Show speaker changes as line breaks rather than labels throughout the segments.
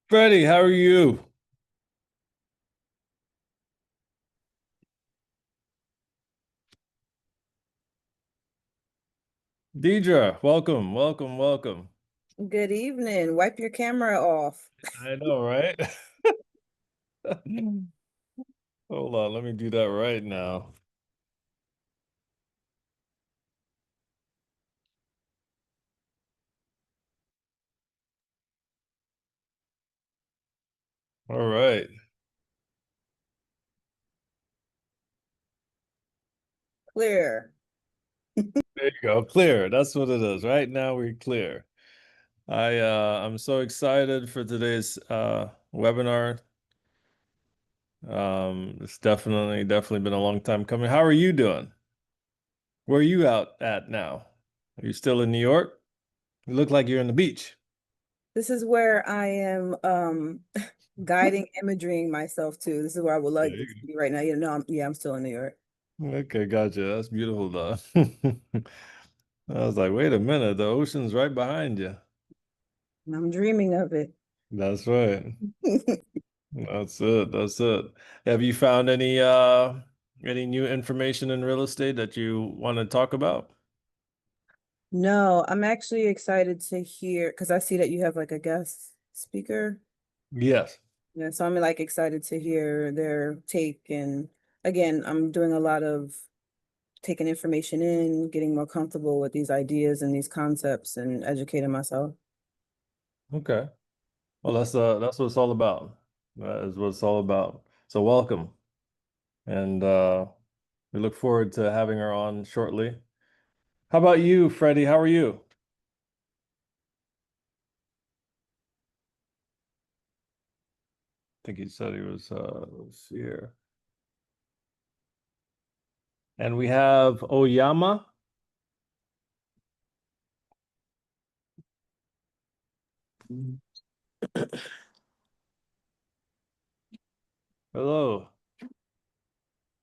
Freddie, how are you? Deidre, welcome, welcome, welcome.
Good evening. Wipe your camera off.
I know, right? Hold on, let me do that right now. All right.
Clear.
There you go. Clear. That's what it is. Right now we're clear. I'm so excited for today's webinar. It's definitely been a long time coming. How are you doing? Where are you out at now? Are you still in New York? You look like you're in the beach.
This is where I am guiding imaging myself to. This is where I would
There
like to
you
be right now. You know, I'm still in New York.
go. Okay, gotcha. That's beautiful though. I was like, wait a minute, the ocean's right behind you.
I'm dreaming of it.
That's right. That's it. That's it. Have you found any new information in real estate that you want to talk about?
No, I'm actually excited to hear because I see that you have like a guest speaker.
Yes.
Yeah, so I'm like excited to hear their take. And again, I'm doing a lot of taking information in, getting more comfortable with these ideas and these concepts and educating myself.
Okay. Well, that's what it's all about. That is what it's all about. So welcome. And we look forward to having her on shortly. How about you, Freddie? How are you? I think he said he was let's see here. And we have Oyama. Hello.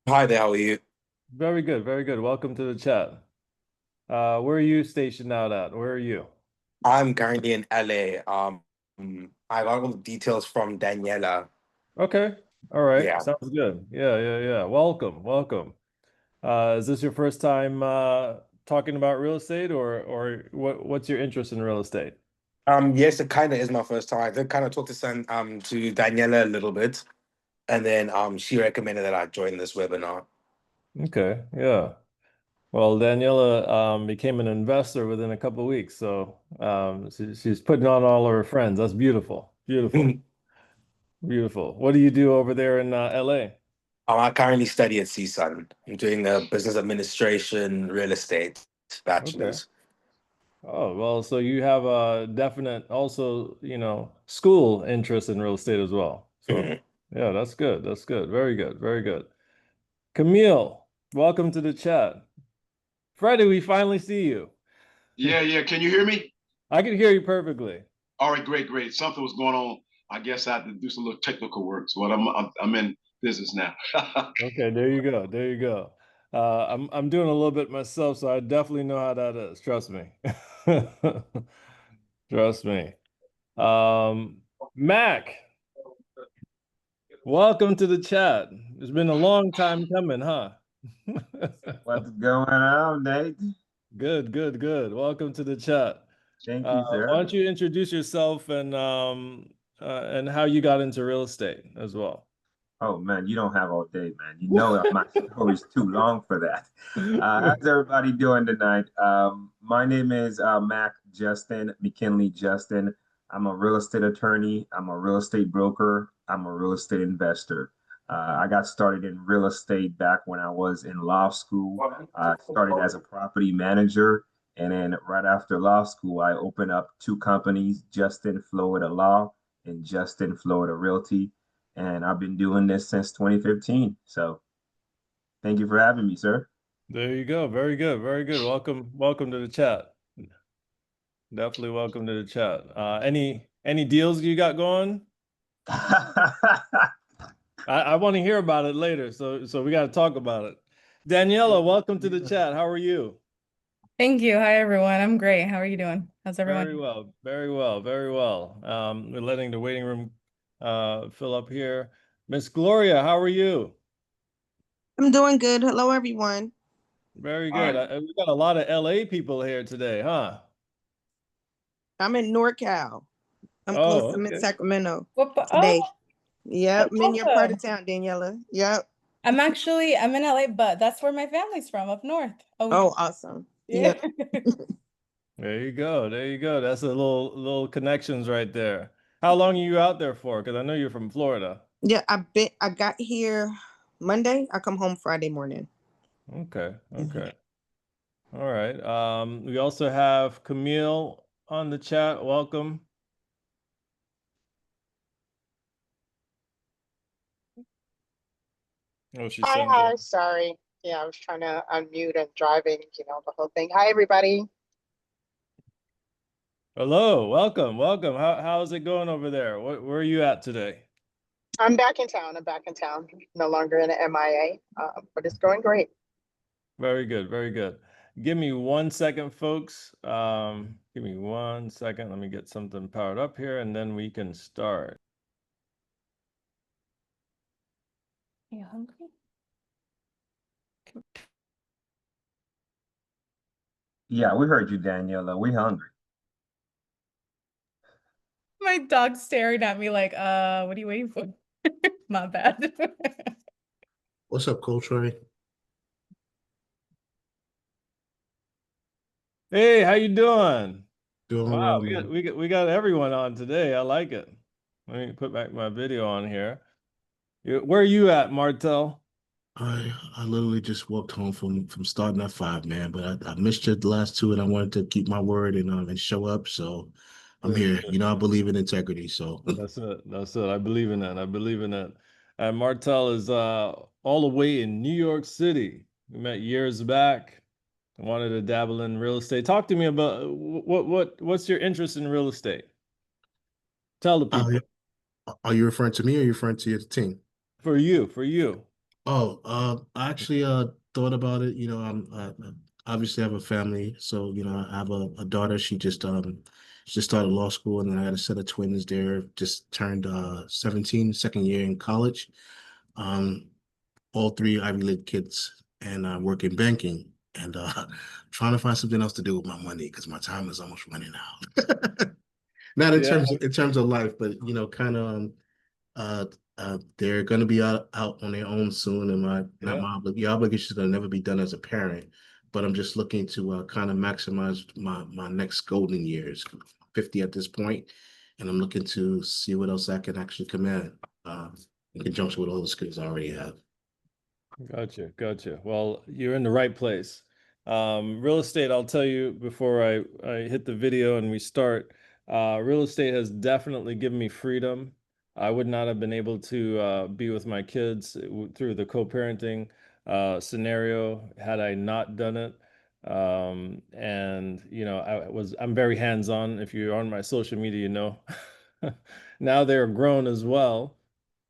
Hi there, how are you?
Very good, very good. Welcome to the chat. Where are you stationed out at? Where are you?
I'm currently in LA. I got all the details from Daniela.
Okay. All right.
Yeah.
Sounds good. Yeah, yeah, yeah. Welcome, welcome. Is this your first time talking about real estate or what's your interest in real estate?
Yes, it kind of is my first time. I did kind of talk to Daniela a little bit, and then she recommended that I join this webinar.
Okay, yeah. Well, Daniela became an investor within a couple of weeks, so she's putting on all her friends. That's beautiful. Beautiful. Beautiful. What do you do over there in LA?
I currently study at CSUN. I'm doing the business administration, real estate
Okay.
bachelor's.
Oh, well, so you have a definite also, school interest in real estate as well. So,
Mhm.
yeah, that's good. That's good. Very good. Very good. Camille, welcome to the chat. Freddie, we finally see you.
Yeah, yeah. Can you hear me?
I can hear you perfectly.
All right, great, great. Something was going on. I guess I had to do some little technical work. So I'm in business now.
Okay, there you go. There you go. I'm doing a little bit myself, so I definitely know how that is. Trust me. Trust me. Mac, welcome to the chat. It's been a long time coming, huh?
What's going on, Nate?
Good, good, good. Welcome to the chat.
Thank you,
Why
sir.
don't you introduce yourself and how you got into real estate as well?
Oh man, you don't have all day, man. You know my story's too long for that. How's everybody doing tonight? My name is Mac Justin McKinley Justin. I'm a real estate attorney. I'm a real estate broker. I'm a real estate investor. I got started in real estate back when I was in law school. I started as a property manager, and then right after law school, I opened up two companies, Justin Florida Law and Justin Florida Realty, and I've been doing this since 2015. So thank you for having me, sir.
There you go. Very good. Very good. Welcome. Welcome to the chat. Definitely welcome to the chat. Any deals you got going? I want to hear about it later. So we got to talk about it. Daniela, welcome to the chat. How are you?
Thank you. Hi, everyone. I'm great. How are you doing? How's everyone?
Very well, very well, very well. We're letting the waiting room fill up here. Miss Gloria, how are you?
I'm doing good. Hello, everyone.
Very
All
good.
right.
We got a lot of LA people here today, huh?
I'm in NorCal. I'm close
Oh,
to Mid
okay.
Sacramento
Oh,
today. Yep,
that's
I'm in your part of
awesome.
town, Daniela. Yep.
I'm in LA, but that's where my family's from, up north. Oh,
Oh, awesome.
yeah.
Yep.
There you go. There you go. That's a little connections right there. How long are you out there for? Because I know you're from Florida.
Yeah, I got here Monday. I come home Friday morning.
Okay,
Mhm.
okay. All right. We also have Camille on the chat. Welcome. Oh, she
Hi,
sent
hi, sorry. Yeah, I was trying to unmute and driving, the whole thing. Hi, everybody.
Hello, welcome, welcome. How's it going over there? Where are you at today?
I'm back in town. I'm back in town. No longer in an MIA, but it's going great.
Very good, very good. Give me 1 second, folks. Give me 1 second. Let me get something powered up here, and then we can start.
You hungry?
Yeah, we heard you, Daniela. We hungry.
My dog's staring at me like, what are you waiting for? My bad.
What's up, Cochrane?
Hey, how you doing?
Doing
Wow,
well, man.
we got everyone on today. I like it. Let me put back my video on here. Where are you at, Martel?
I literally just walked home from starting at 5, man. But I missed you the last two, and I wanted to keep my word and show up. So I'm
Good,
here.
good.
You know, I believe in integrity. So
That's it. That's it. I believe in that. I believe in that. And Martel is all the way in New York City. We met years back. I wanted to dabble in real estate. Talk to me about what's your interest in real estate? Tell the
uh,
people.
are you referring to me or are you referring to your team?
For you, for you.
Oh, I actually thought about it. You know, I obviously have a family, so you know, I have a daughter. She just started law school, and then I had a set of twins there. Just turned 17, second year in college. Um, all three Ivy League kids, and work in banking, and trying to find something else to do with my money because my time is almost running out. Not
Yeah,
in terms of life, but you know, kind of uh, they're going to be out on their own soon, and my not
yeah.
my the obligation is going to never be done as a parent. But I'm just looking to kind of maximize my next golden years. 50 at this point, and I'm looking to see what else I can actually command in conjunction with all the skills I already have.
Gotcha, gotcha. Well, you're in the right place. Real estate, I'll tell you before I hit the video and we start, real estate has definitely given me freedom. I would not have been able to be with my kids through the co-parenting scenario had I not done it. And you know, I'm very hands-on. If you're on my social media, you know. Now they're grown as well.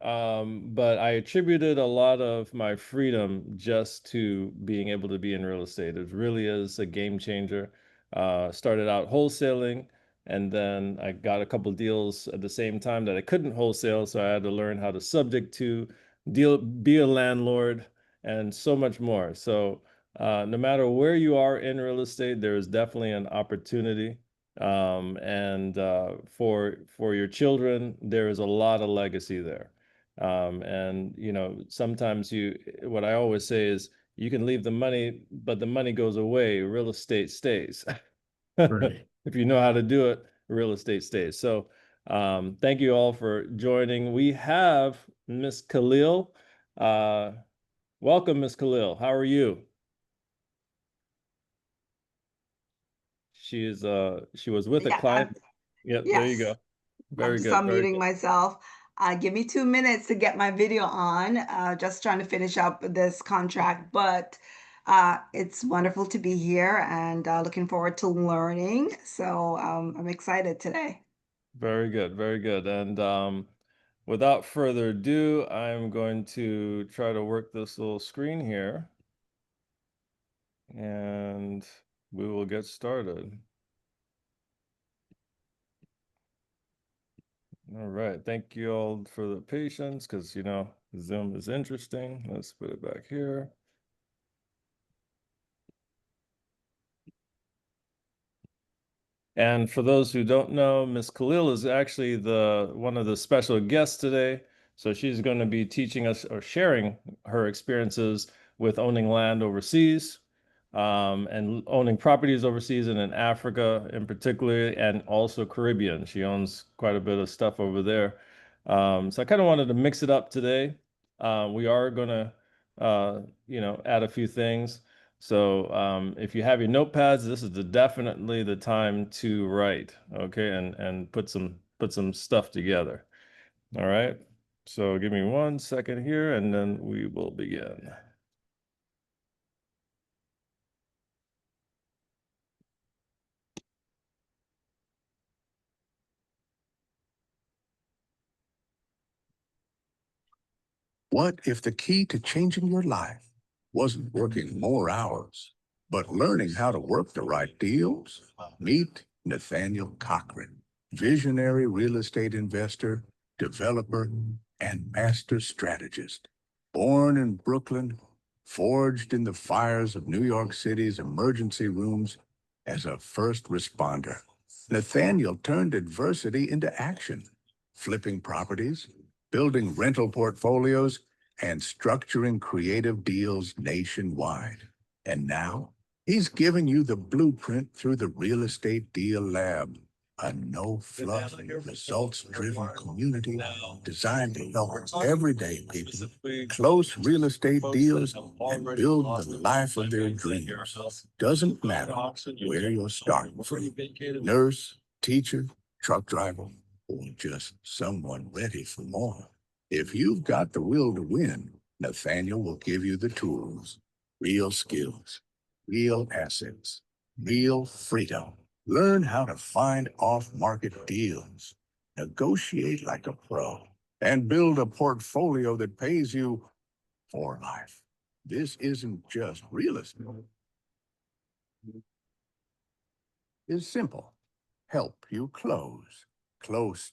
But I attributed a lot of my freedom just to being able to be in real estate. It really is a game changer. Started out wholesaling, and then I got a couple deals at the same time that I couldn't wholesale, so I had to learn how to subject to deal, be a landlord, and so much more. So no matter where you are in real estate, there is definitely an opportunity. And for your children, there is a lot of legacy there. And you know, sometimes what I always say is you can leave the money, but the money goes away, real estate stays.
Right.
If you know how to do it, real estate stays. So thank you all for joining. We have Miss Khalil. Uh, welcome, Miss Khalil. How are you? She was with a
Yeah,
client. Yep, there you
yes.
go.
I'm
Very
just
good, very
unmuting
good.
myself. Give me 2 minutes to get my video on. Just trying to finish up this contract, but it's wonderful to be here and looking forward to learning. So I'm excited today.
Very good, very good. And without further ado, I'm going to try to work this little screen here. And we will get started. All right, thank you all for the patience, because Zoom is interesting. Let's put it back here. And for those who don't know, Miss Khalil is actually one of the special guests today. So she's going to be teaching us or sharing her experiences with owning land overseas, and owning properties overseas and in Africa in particular, and also Caribbean. She owns quite a bit of stuff over there. So I kind of wanted to mix it up today. We are going to, add a few things. So if you have your notepads, this is definitely the time to write, okay, and put some stuff together. All right. So give me 1 second here, and then we will begin.
What if the key to changing your life wasn't working more hours, but learning how to work the right deals? Meet Nathaniel Cochrane, visionary real estate investor, developer, and master strategist. Born in Brooklyn, forged in the fires of New York City's emergency rooms as a first responder, Nathaniel turned adversity into action, flipping properties, building rental portfolios, and structuring creative deals nationwide. And now, he's giving you the blueprint through the Real Estate Deal Lab, a no-fluff, results-driven community designed to help everyday people close real estate deals and build the life of their dreams. Doesn't matter where you're starting from, nurse, teacher, truck driver, or just someone ready for more. If you've got the will to win, Nathaniel will give you the tools, real skills, real assets, real freedom. Learn how to find off-market deals, negotiate like a pro, and build a portfolio that pays you for life. This isn't just real estate. It's simple. Help you close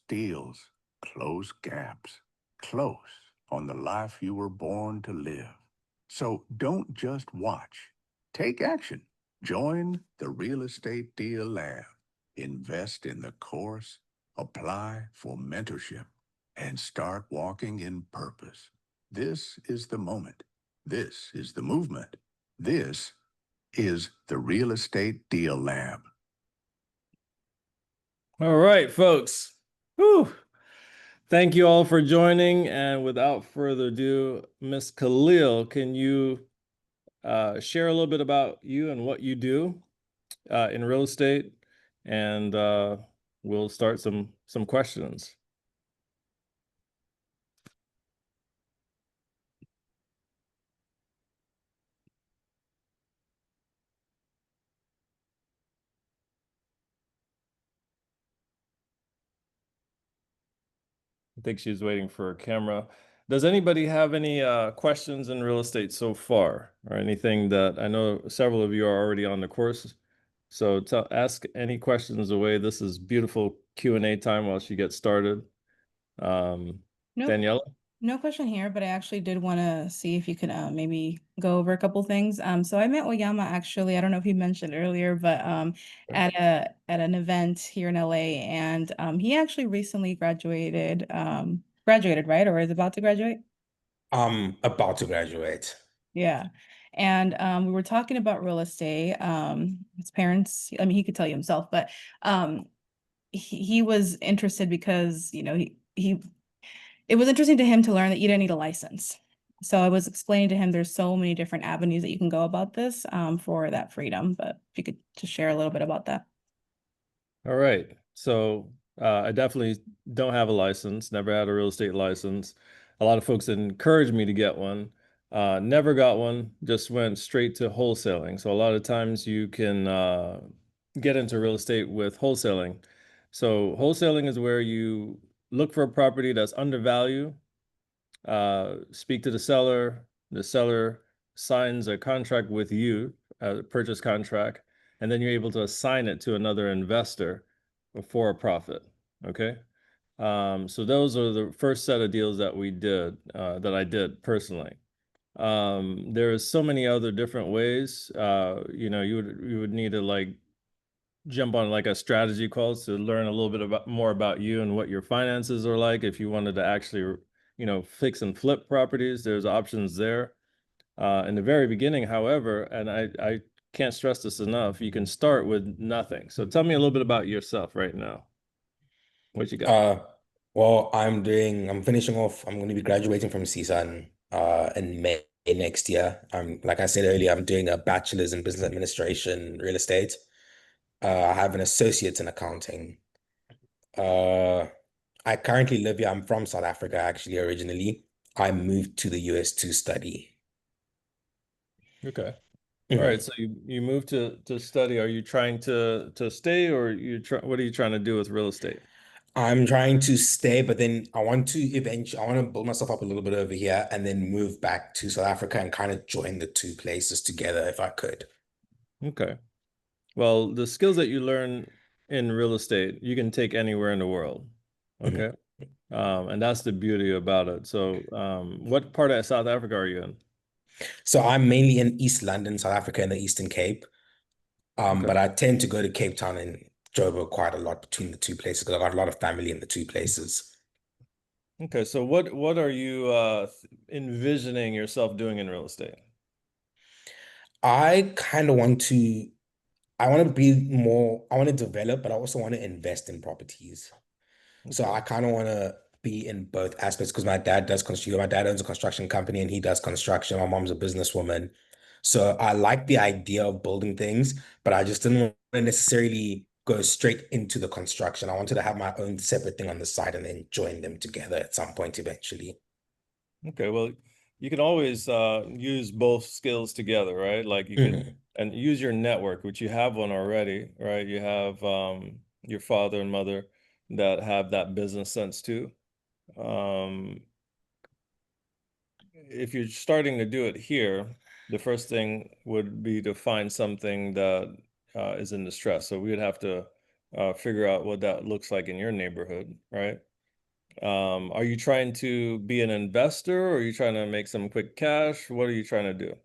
deals, close gaps, close on the life you were born to live. So don't just watch. Take action. Join the Real Estate Deal Lab. Invest in the course, apply for mentorship, and start walking in purpose. This is the moment. This is the movement. This is the Real Estate Deal Lab.
All right, folks. Whew. Thank you all for joining. And without further ado, Miss Khalil, can you share a little bit about you and what you do in real estate? And we'll start some questions. I think she's waiting for a camera. Does anybody have any questions in real estate so far, or anything that I know several of you are already on the course? So ask any questions away. This is beautiful Q&A time while she gets started.
Nope.
Daniela?
No question here, but I actually did want to see if you could maybe go over a couple things. So I met Oyama actually, I don't know if you mentioned earlier, but at an event here in LA, and he actually recently graduated, right? Or is about to graduate?
About to graduate.
Yeah. And we were talking about real estate. His parents, I mean, he could tell you himself, but he was interested because, it was interesting to him to learn that you didn't need a license. So I was explaining to him there's so many different avenues that you can go about this for that freedom. But if you could just share a little bit about that.
All right. So I definitely don't have a license, never had a real estate license. A lot of folks encouraged me to get one. Never got one, just went straight to wholesaling. So a lot of times you can get into real estate with wholesaling. So wholesaling is where you look for a property that's undervalued, speak to the seller signs a contract with you, a purchase contract, and then you're able to assign it to another investor for a profit. Okay. So those are the first set of deals that we did, that I did personally. There is so many other different ways. You would need to like jump on like a strategy call to learn a little bit more about you and what your finances are like. If you wanted to actually, fix and flip properties, there's options there. In the very beginning, however, and I can't stress this enough, you can start with nothing. So tell me a little bit about yourself right now. What you got?
Well, I'm finishing off, I'm going to be graduating from CSUN in May next year. Like I said earlier, I'm doing a bachelor's in business administration, real estate. I have an associate's in accounting. I currently live here. I'm from South Africa, actually, originally. I moved to the US to study.
Okay. All
Mhm.
right. So you moved to study. Are you trying to stay, or what are you trying to do with real estate?
I'm trying to stay, but then I want to build myself up a little bit over here and then move back to South Africa and kind of join the two places together if I could.
Okay. Well, the skills that you learn in real estate, you can take anywhere in the world.
Mhm.
Okay. And that's the beauty about it. So, what part of South Africa are you in?
So I'm mainly in East London, South Africa, in the Eastern Cape.
Okay.
But I tend to go to Cape Town and Joburg quite a lot between the two places because I got a lot of family in the two places.
Okay. So what are you envisioning yourself doing in real estate?
I kind of want to, I want to be more, I want to develop, but I also want to invest in properties. So
Okay.
I kind of want to be in both aspects because my dad does construction. My dad owns a construction company and he does construction. My mom's a businesswoman. So I like the idea of building things, but I just didn't want to necessarily go straight into the construction. I wanted to have my own separate thing on the side and then join them together at some point eventually.
Okay. Well, you can always use both skills together, right? Like you could
Mhm.
and use your network, which you have one already, right? You have your father and mother that have that business sense too. Um, if you're starting to do it here, the first thing would be to find something that is in distress. So we would have to figure out what that looks like in your neighborhood, right? Are you trying to be an investor, or are you trying to make some quick cash? What are you trying to do?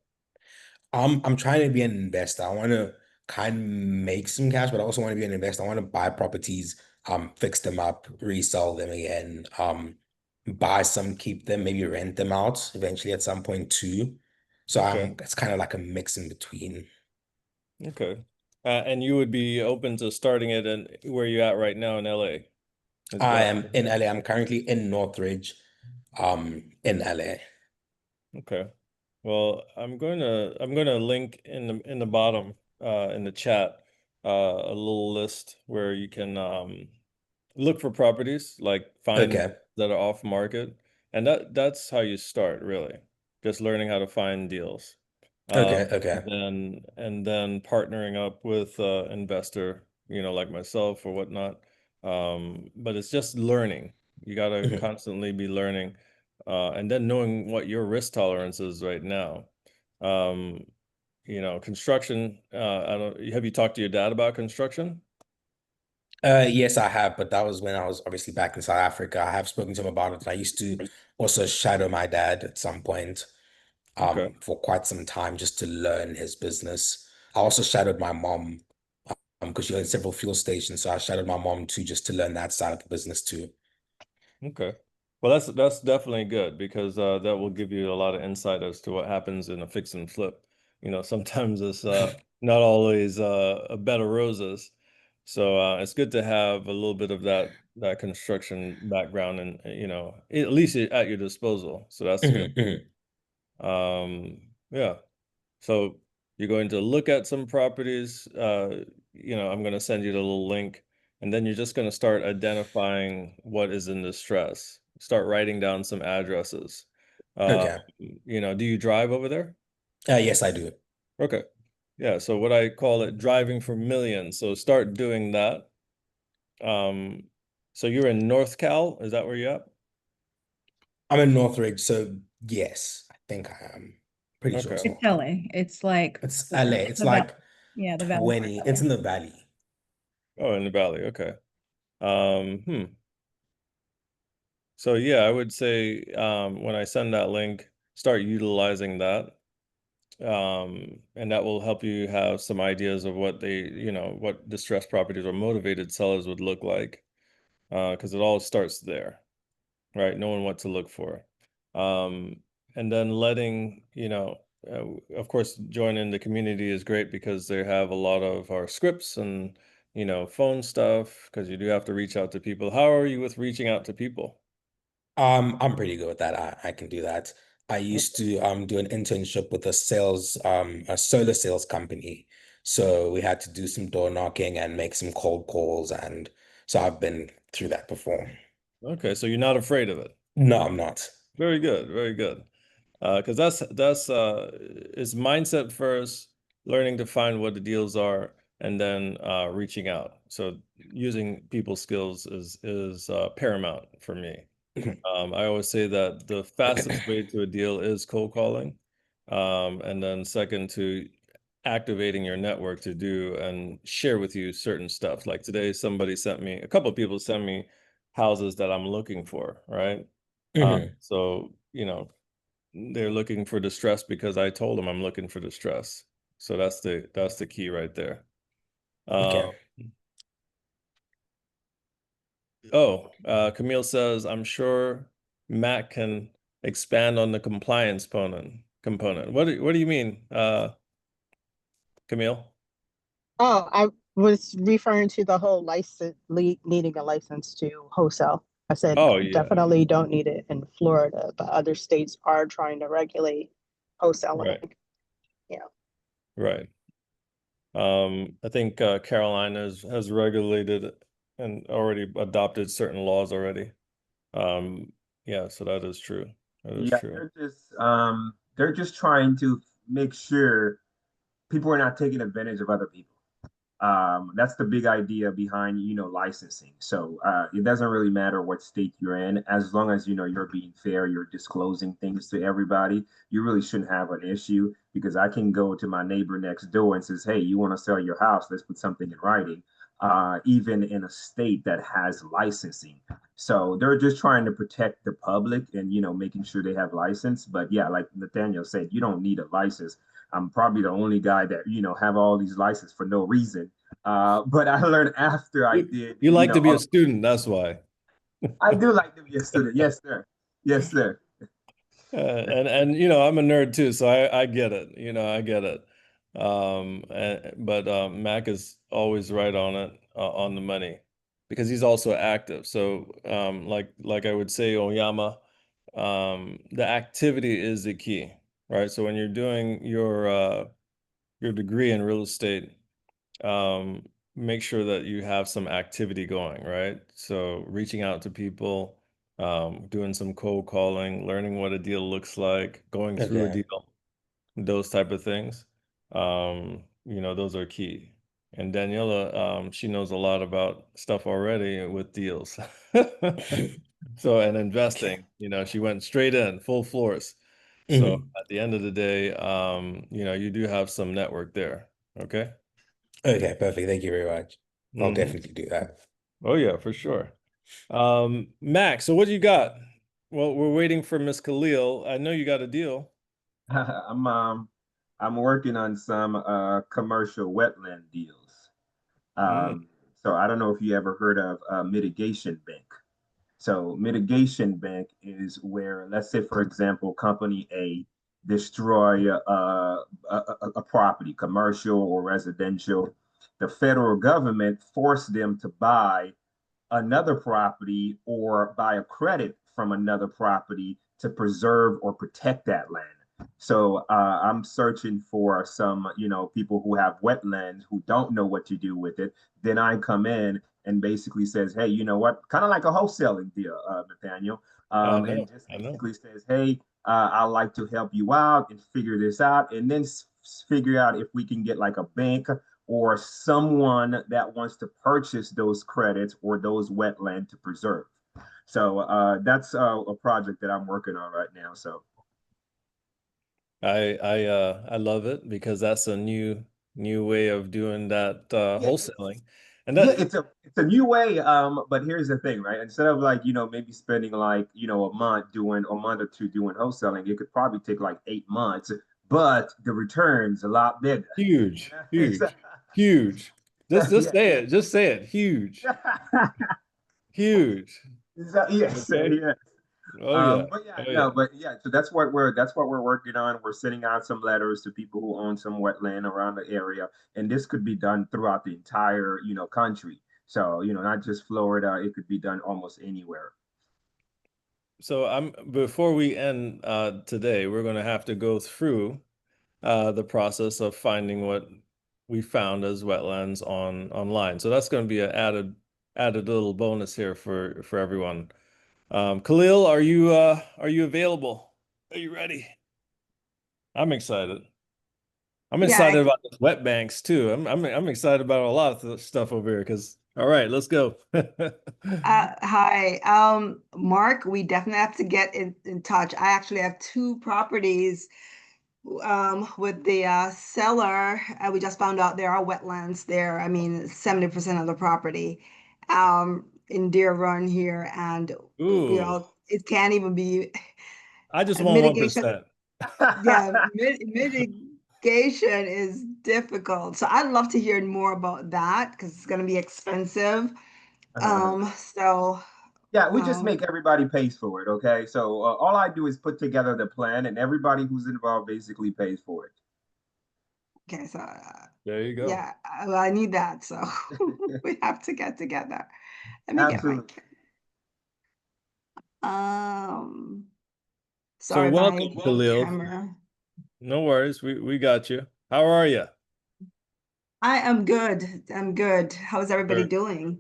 I'm trying to be an investor. I want to kind of make some cash, but I also want to be an investor. I want to buy properties, fix them up, resell them again, buy some, keep them, maybe rent them out eventually at some point too. So
Okay,
it's kind of like a mix in between.
okay. And you would be open to starting it in where you at right now in LA? Is
I
that
am in LA. I'm currently in Northridge, in LA.
okay? Well, I'm going to link in the bottom in the chat a little list where you can look for properties, like find
Okay.
that are off market, and that's how you start really, just learning how to find deals.
Okay. Okay.
And then partnering up with investor, like myself or whatnot. But it's just learning. You got to
Mhm.
constantly be learning, and then knowing what your risk tolerance is right now. Um, construction. I don't. Have you talked to your dad about construction?
Yes, I have, but that was when I was obviously back in South Africa. I have spoken to him about it. I used to also shadow my dad at some point,
Okay.
for quite some time just to learn his business. I also shadowed my mom, because she owns several fuel stations, so I shadowed my mom too, just to learn that side of the business too.
Okay. Well, that's definitely good because that will give you a lot of insight as to what happens in a fix and flip. Sometimes it's not always a bed of roses. So it's good to have a little bit of that construction background and at least at your disposal. So that's good.
Mhm, mhm.
Yeah. So you're going to look at some properties. I'm going to send you the little link, and then you're just going to start identifying what is in distress. Start writing down some addresses. Uh,
Okay.
do you drive over there?
Yes, I do.
Okay. Yeah. So what I call it driving for millions. So start doing that. Um, so you're in North Cal. Is that where you're at?
I'm in Northridge, so yes, I think I am. Pretty sure
Okay.
it's
It's
North.
LA. It's like
It's LA.
it's
It's
about
like
Yeah, the Valley.
20. It's in the valley.
Oh, in the valley. Okay. So yeah, I would say when I send that link, start utilizing that. And that will help you have some ideas of what what distressed properties or motivated sellers would look like. Because it all starts there, right? Knowing what to look for. And then letting, of course, joining the community is great because they have a lot of our scripts and, phone stuff, because you do have to reach out to people. How are you with reaching out to people?
I'm pretty good with that. I can do that. I used to do an internship with a solar sales company. So we had to do some door knocking and make some cold calls, and so I've been through that before.
Okay, so you're not afraid of it.
No, I'm not.
Very good, very good. Because that's it's mindset first, learning to find what the deals are, and then reaching out. So using people skills is paramount for me. I always say that the fastest way to a deal is cold calling, and then second to activating your network to do and share with you certain stuff. Like today, a couple of people sent me houses that I'm looking for, right? So, they're looking for distress because I told them I'm looking for distress. So that's the key right there. Uh,
Okay.
Camille says, I'm sure Matt can expand on the compliance component. What do you mean, Camille?
Oh, I was referring to the whole needing a license to wholesale. I said
Oh yeah,
definitely don't need it in Florida, but other states are trying to regulate wholesaling.
right,
Yeah.
right. I think Carolina has regulated and already adopted certain laws already. Yeah, so that is true. That is
Yeah,
true.
they're just trying to make sure people are not taking advantage of other people. That's the big idea behind, licensing. So it doesn't really matter what state you're in, as long as you're being fair, you're disclosing things to everybody. You really shouldn't have an issue because I can go to my neighbor next door and says, "Hey, you want to sell your house? Let's put something in writing." Even in a state that has licensing. So they're just trying to protect the public and making sure they have license. But yeah, like Nathaniel said, you don't need a license. I'm probably the only guy that have all these licenses for no reason. But I learned after I did,
You like to be a student, that's why.
I do like to be a student. Yes, sir. Yes, sir.
And I'm a nerd too, so I get it. I get it. But Mac is always right on it, on the money, because he's also active. So like I would say, Oyama, the activity is the key, right? So when you're doing your degree in real estate, um, make sure that you have some activity going, right? So reaching out to people, doing some cold calling, learning what a deal looks like, going through a
Okay.
deal, those type of things. Those are key. And Daniela, she knows a lot about stuff already with deals. So, and
Okay.
investing, she went straight in, full force. So at the end of the day, you do have some network there. Okay.
Okay, perfect. Thank you very much. I'll
Hmm.
definitely do that.
Oh yeah, for sure. Max, so what do you got? Well, we're waiting for Miss Khalil. I know you got a deal.
I'm working on some commercial wetland deals.
Mm.
So I don't know if you ever heard of mitigation bank. So mitigation bank is where, let's say, for example, company A destroy a property, commercial or residential. The federal government forced them to buy another property or buy a credit from another property to preserve or protect that land. So I'm searching for some, people who have wetlands who don't know what to do with it. Then I come in and basically says, hey, you know what? Kind of like a wholesaling deal, Nathaniel,
I
and
know,
just
I know.
basically says, hey, I'd like to help you out and figure this out, and then figure out if we can get like a bank or someone that wants to purchase those credits or those wetland to preserve. So that's a project that I'm working on right now. So
I love it because that's a new new way of doing that
Yeah.
wholesaling. And
Yeah,
that
it's a new way. But here's the thing, right? Instead of like, maybe spending like, a month or two doing wholesaling, it could probably take like 8 months, but the return's a lot bigger.
huge,
It's,
huge, huge. Just
yeah.
say it. Just say it. Huge, huge.
Yes,
Okay.
yes.
Oh yeah.
But yeah,
Oh
no,
yeah.
but yeah, so that's what we're working on. We're sending out some letters to people who own some wetland around the area, and this could be done throughout the entire, country. So, not just Florida, it could be done almost anywhere.
So before we end today, we're going to have to go through the process of finding what we found as wetlands online. So that's going to be an added little bonus here for everyone. Khalil, are you available? Are you ready? I'm excited. I'm excited
Yeah.
about the wet banks too. I'm excited about a lot of stuff over here because all right, let's go.
Hi, Mark, we definitely have to get in touch. I actually have two properties with the seller. We just found out there are wetlands there. I mean, 70% of the property in Deer Run here, and
Ooh,
it can't even be
I just want
mitigation.
1%.
Yeah, mitigation is difficult. So I'd love to hear more about that because it's going to be expensive. So
Yeah, we just
um,
make everybody pays for it, okay? So all I do is put together the plan, and everybody who's involved basically pays for it.
okay, so
There you go.
yeah, I need that. So we have to get together. Let me get my
Absolutely.
um.
So
Sorry, my
welcome, Khalil.
camera.
No worries. We got you. How are you?
I am good. I'm good. How's everybody
Sure.
doing?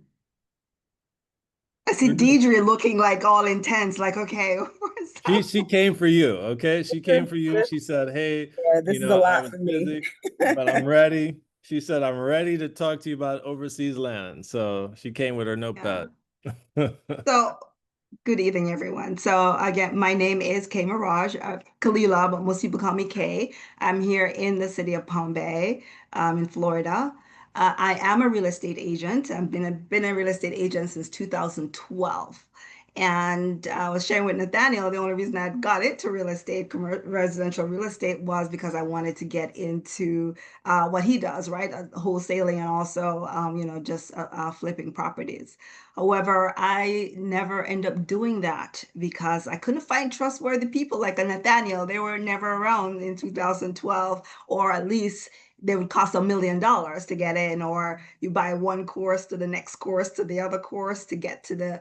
I see
We're doing.
Deidre looking like all intense, like, okay, where's that?
She came for you, okay? She came for you. She said, "Hey,
Yeah, this is a
I
lot
was
for me.
busy, but I'm ready." She said, "I'm ready to talk to you about overseas land." So she came with her
Yeah.
notepad.
So good evening, everyone. So again, my name is Kay Mirage, Kalila, but most people call me Kay. I'm here in the city of Palm Bay, in Florida. I am a real estate agent. I've been a real estate agent since 2012. And I was sharing with Nathaniel, the only reason I got into real estate, residential real estate, was because I wanted to get into what he does, right? Wholesaling and also, just flipping properties. However, I never end up doing that because I couldn't find trustworthy people like a Nathaniel. They were never around in 2012, or at least they would cost $1 million to get in, or you buy one course to the next course to the other course to get to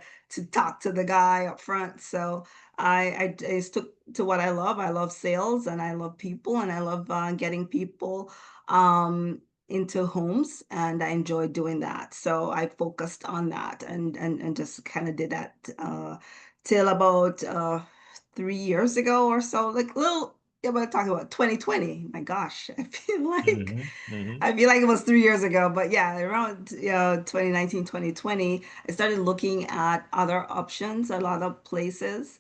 talk to the guy up front. So I stuck to what I love. I love sales and I love people and I love getting people um, into homes, and I enjoyed doing that. So I focused on that and just kind of did that till about 3 years ago or so. Like little, yeah, we're talking about 2020. My gosh,
Hmm.
I feel like it was 3 years ago, but yeah, around 2019, 2020, I started looking at other options, a lot of places.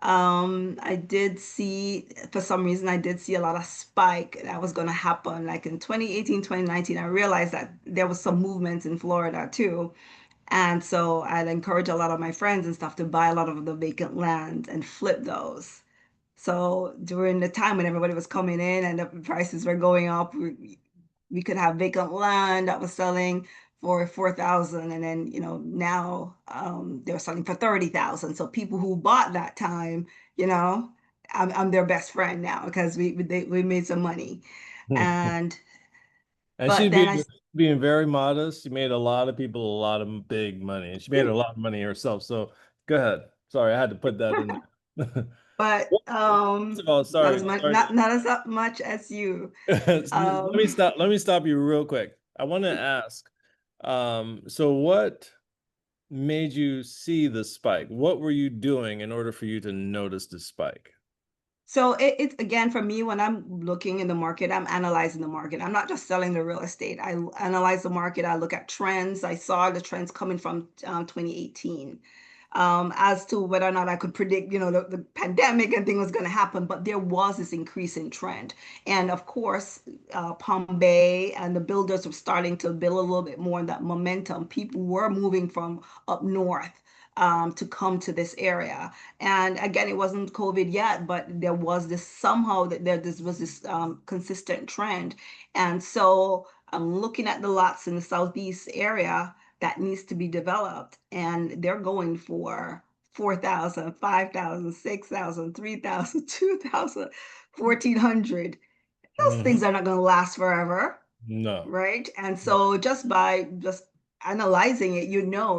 I did see, for some reason, I did see a lot of spike that was going to happen. Like in 2018, 2019, I realized that there was some movement in Florida too. And so I'd encourage a lot of my friends and stuff to buy a lot of the vacant land and flip those. So during the time when everybody was coming in and the prices were going up, we could have vacant land that was selling for 4,000, and then now they're selling for 30,000. So people who bought that time, you know, I'm their best friend now because we made some money, and
And
but then I
being very modest. She made a lot of people a lot of big money. And she made a lot of money herself. So go ahead. Sorry, I had to put that in there.
but
First of all,
not as
sorry,
much
sorry.
not as much as you.
Let me
Um,
stop. Let me stop you real quick. I want to ask, so what made you see the spike? What were you doing in order for you to notice the spike?
So it's again for me when I'm looking in the market, I'm analyzing the market. I'm not just selling the real estate. I analyze the market. I look at trends. I saw the trends coming from 2018. as to whether or not I could predict, the pandemic and thing was going to happen, but there was this increase in trend. And of course, Palm Bay and the builders were starting to build a little bit more in that momentum. People were moving from up north to come to this area. And again, it wasn't COVID yet, but there was this somehow that this was this consistent trend. And so I'm looking at the lots in the southeast area that needs to be developed, and they're going for 4,000, 5,000, 6,000, 3,000, 2,000, 1,400. Those things are not going to last forever.
No.
Right. And so just by just analyzing it,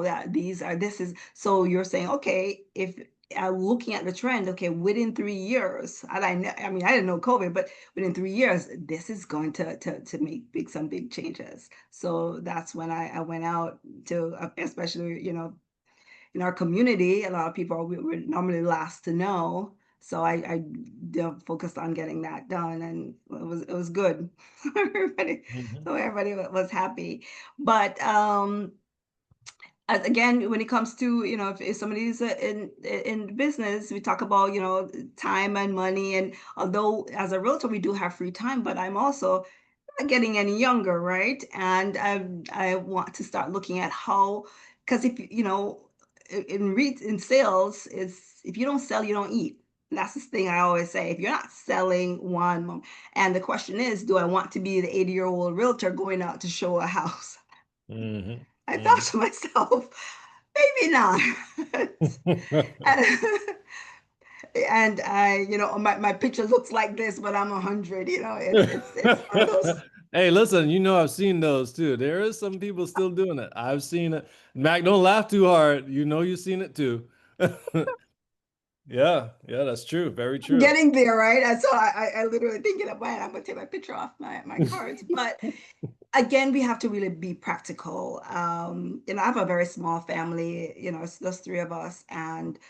that this is, so you're saying, okay, if looking at the trend, okay, within 3 years, and I mean, I didn't know COVID, but within 3 years, this is going to make some big changes. So that's when I went out to, especially, in our community, a lot of people were normally last to know. So I focused on getting that done, and it was good. So everybody was happy. But again, when it comes to, if somebody's in business, we talk about, time and money. And although as a realtor, we do have free time, but I'm also not getting any younger, right? And I want to start looking at how, because if in sales, is if you don't sell, you don't eat. And that's the thing I always say. If you're not selling one, and the question is, do I want to be the 80-year-old realtor going out to show a house? I thought to myself, maybe not. And I, my picture looks like this, but I'm 100. It's one of those.
Hey, listen, I've seen those too. There is some people still doing it. I've seen it. Mac, don't laugh too hard. You've seen it too. Yeah, that's true. Very true.
Getting there, right? And so I literally thinking of, man, I'm gonna take my picture off my cards. But again, we have to really be practical. I have a very small family, it's just 3 of us, and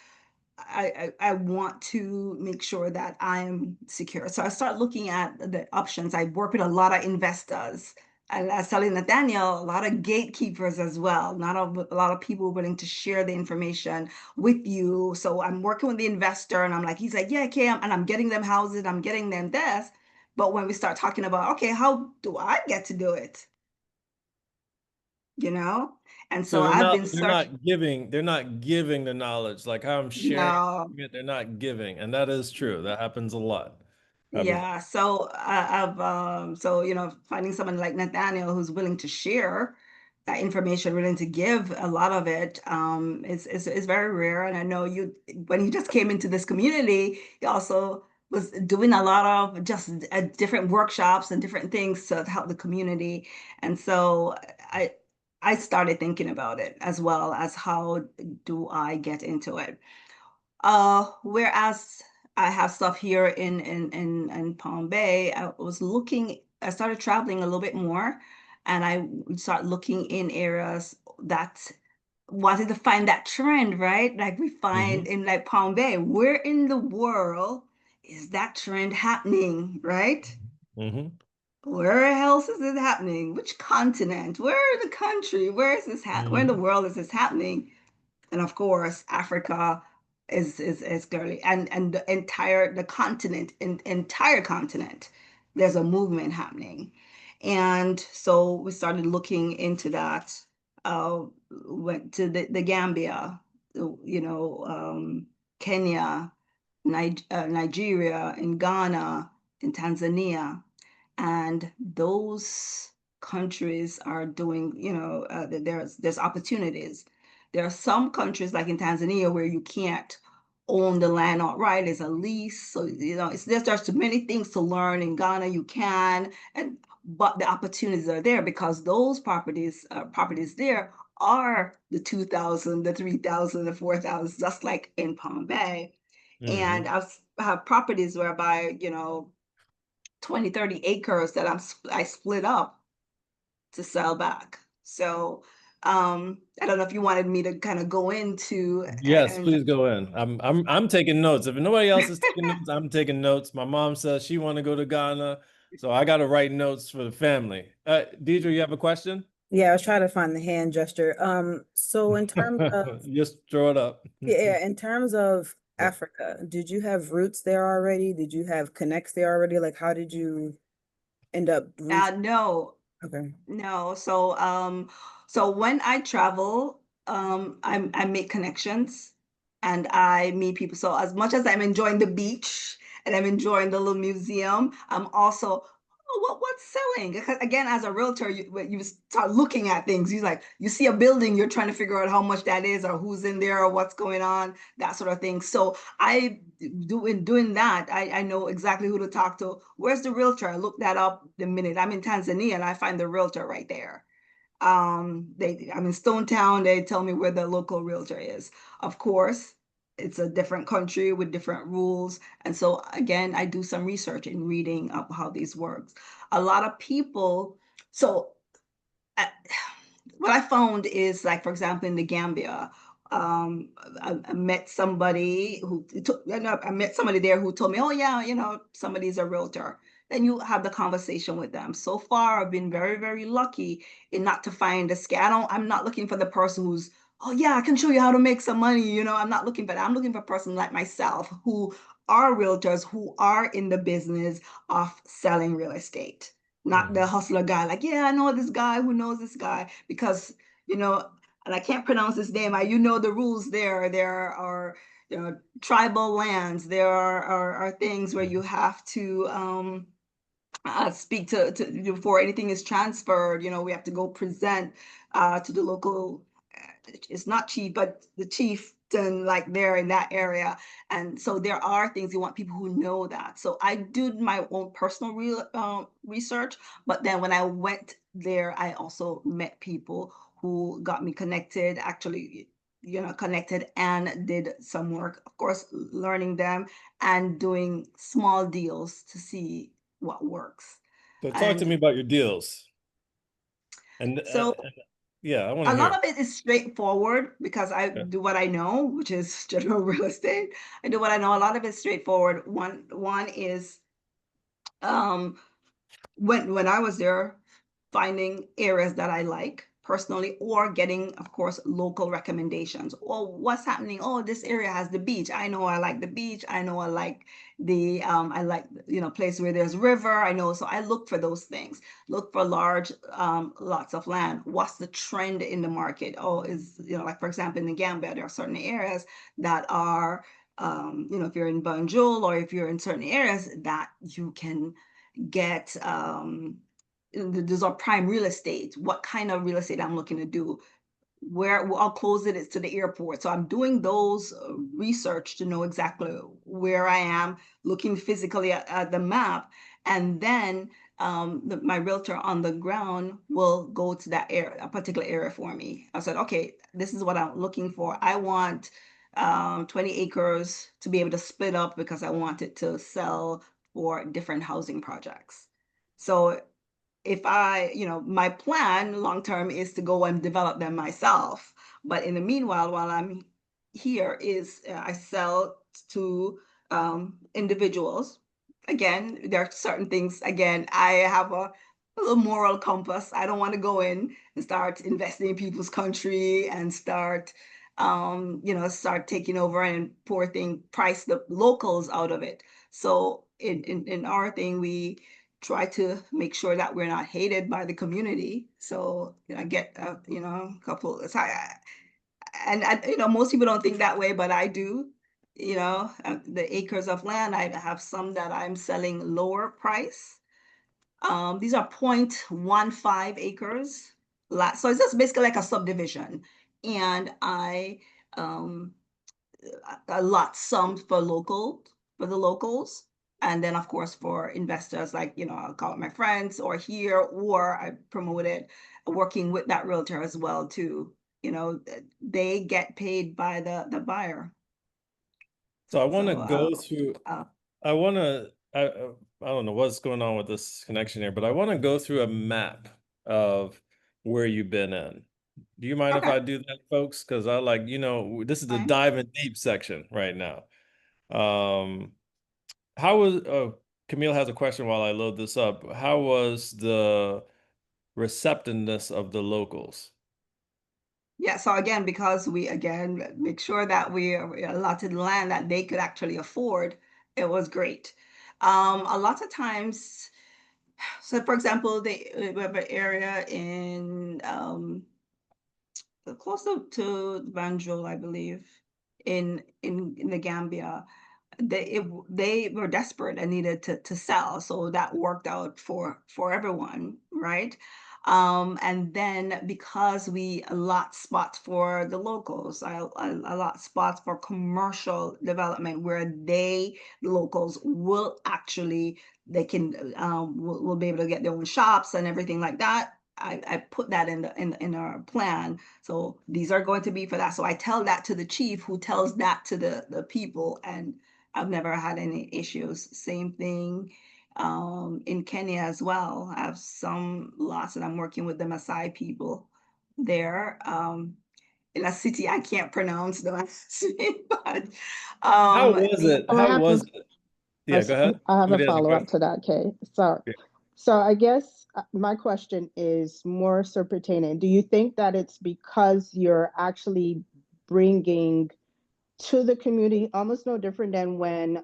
I want to make sure that I'm secure. So I start looking at the options. I work with a lot of investors. And I was telling Nathaniel, a lot of gatekeepers as well. Not a lot of people willing to share the information with you. So I'm working with the investor, and he's like, yeah, okay, and I'm getting them houses, I'm getting them this. But when we start talking about, okay, how do I get to do it? And so
they're
I've
not,
been
they're not giving the knowledge like how I'm sharing
No.
it. They're not giving, and that is true. That happens a lot.
Yeah, so finding someone like Nathaniel who's willing to share that information, willing to give a lot of it, is very rare. And I know when he just came into this community, he also was doing a lot of just different workshops and different things to help the community. And so I started thinking about it, as well as how do I get into it. Whereas I have stuff here in Palm Bay, I started traveling a little bit more, and I started looking in areas that wanted to find that trend, right? Like we find in like Palm Bay, where in the world is that trend happening, right? Where else is it happening? Which continent? Where in the country? Where is this where in the world is this happening? And of course, Africa is clearly, and the entire continent, there's a movement happening. And so we started looking into that. Went to the Gambia, Kenya, Nigeria, in Ghana, in Tanzania, and those countries are doing, there's opportunities. There are some countries like in Tanzania where you can't own the land outright, it's a lease. So, there's too many things to learn. In Ghana, you can, but the opportunities are there because those properties there are the 2,000, the 3,000, the 4,000, just like in Palm Bay. And I have properties whereby, 20, 30 acres that I split up to sell back. So I don't know if you wanted me to kind of go into.
Yes, please go in. I'm taking notes. If nobody else is taking notes, I'm taking notes. My mom says she want to go to Ghana, so I got to write notes for the family. Deidre, you have a question?
Yeah, I was trying to find the hand gesture. So in terms of,
Just throw it up.
yeah, in terms of
Yeah.
Africa, did you have roots there already? Did you have connects there already? Like, how did you end up reach?
No,
Okay.
no. So when I travel, I make connections and I meet people. So as much as I'm enjoying the beach and I'm enjoying the little museum, I'm also, oh, what's selling? Because again, as a realtor, when you start looking at things. You like you see a building, you're trying to figure out how much that is or who's in there or what's going on, that sort of thing. So I in doing that, I know exactly who to talk to. Where's the realtor? I look that up the minute I'm in Tanzania and I find the realtor right there. I'm in Stone Town, they tell me where the local realtor is. Of course, it's a different country with different rules. And so again, I do some research in reading up how these works. A lot of people, so I, what I found is like, for example, in the Gambia, I met somebody who took, I met somebody there who told me, oh yeah, somebody's a realtor. Then you have the conversation with them. So far, I've been very, very lucky in not to find a scam. I'm not looking for the person who's, oh yeah, I can show you how to make some money. I'm not looking for that. I'm looking for a person like myself who are realtors, who are in the business of selling real estate, not the hustler guy, like, yeah, I know this guy who knows this guy, because, and I can't pronounce his name. The rules there. There are, tribal lands. There are things where you have to speak to before anything is transferred. We have to go present to the local, it's not chief, but the chieftain, like there in that area. And so there are things you want people who know that. So I did my own personal research, but then when I went there, I also met people who got me connected, actually, connected and did some work, of course, learning them and doing small deals to see what works.
So talk to
And
me about your deals. And
so
yeah, I want
a
to
lot
hear.
of it is straightforward because I
Yeah.
do what I know, which is general real estate. I do what I know. A lot of it's straightforward. One is um when I was there, finding areas that I like personally, or getting, of course, local recommendations. Or what's happening? Oh, this area has the beach. I know I like the beach. I know I like place where there's river. I know, so I look for those things. Look for large lots of land. What's the trend in the market? Oh, like for example in the Gambia, there are certain areas that are if you're in Banjul or if you're in certain areas that you can get these are prime real estate. What kind of real estate I'm looking to do, where how close it is to the airport. So I'm doing those research to know exactly where I am, looking physically at the map, and then my realtor on the ground will go to that area, a particular area for me. I said, okay, this is what I'm looking for. I want 20 acres to be able to split up because I want it to sell for different housing projects. So if my plan long term is to go and develop them myself. But in the meanwhile, while I'm here, is I sell to individuals. Again, there are certain things. Again, I have a little moral compass. I don't want to go in and start investing in people's country and start taking over and price the locals out of it. So in our thing, we try to make sure that we're not hated by the community. So I get a couple. Most people don't think that way, but I do. The acres of land, I have some that I'm selling lower price. These are 0.15 acres. So it's just basically like a subdivision, and I a lot some for the locals, and then of course for investors, like I'll call it my friends or here, or I promote it working with that realtor as well too. They get paid by the buyer.
So I want to
So
go through. I want to. I don't know what's going on with this connection here, but I want to go through a map of where you've been in. Do you mind if
okay,
I do that, folks? Because I like, this is the
fine.
diving deep section right now. How was, Camille has a question while I load this up. How was the receptiveness of the locals.
Yeah, so again, because we again make sure that we allotted land that they could actually afford, it was great. A lot of times, so for example, we have an area in close to Banjul, I believe, in the Gambia. They were desperate and needed to sell, so that worked out for everyone, right? And then because we allot spots for the locals, I allot spots for commercial development where the locals will actually, they can will be able to get their own shops and everything like that. I put that in our plan. So these are going to be for that. So I tell that to the chief, who tells that to the people, and I've never had any issues. Same thing in Kenya as well. I have some lots that I'm working with the Maasai people there. In a city I can't pronounce, though, but
How was
the
it? How was it? Yeah, go ahead.
I have a
Somebody has a
follow-up to
question.
that, Kay. So I guess my question is more so pertaining. Do you think that it's because you're actually bringing to the community, almost no different than when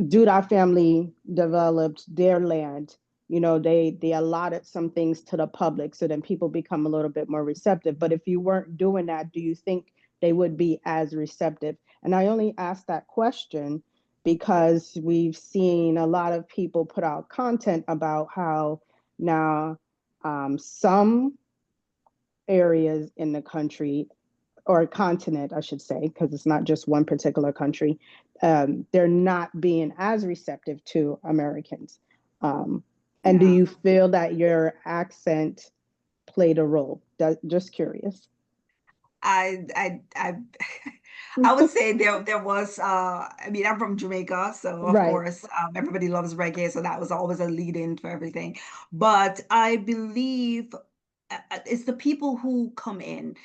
Duda family developed their land? You know, they allotted some things to the public, so then people become a little bit more receptive. But if you weren't doing that, do you think they would be as receptive? And I only asked that question because we've seen a lot of people put out content about how now some areas in the country, or continent, I should say, because it's not just one particular country, they're not being as receptive to Americans. And do
Yeah.
you feel that your accent played a role? Just curious.
I I would say there was I mean, I'm from Jamaica, so of
Right.
course everybody loves reggae, so that was always a lead in for everything. But I believe it's the people who come in.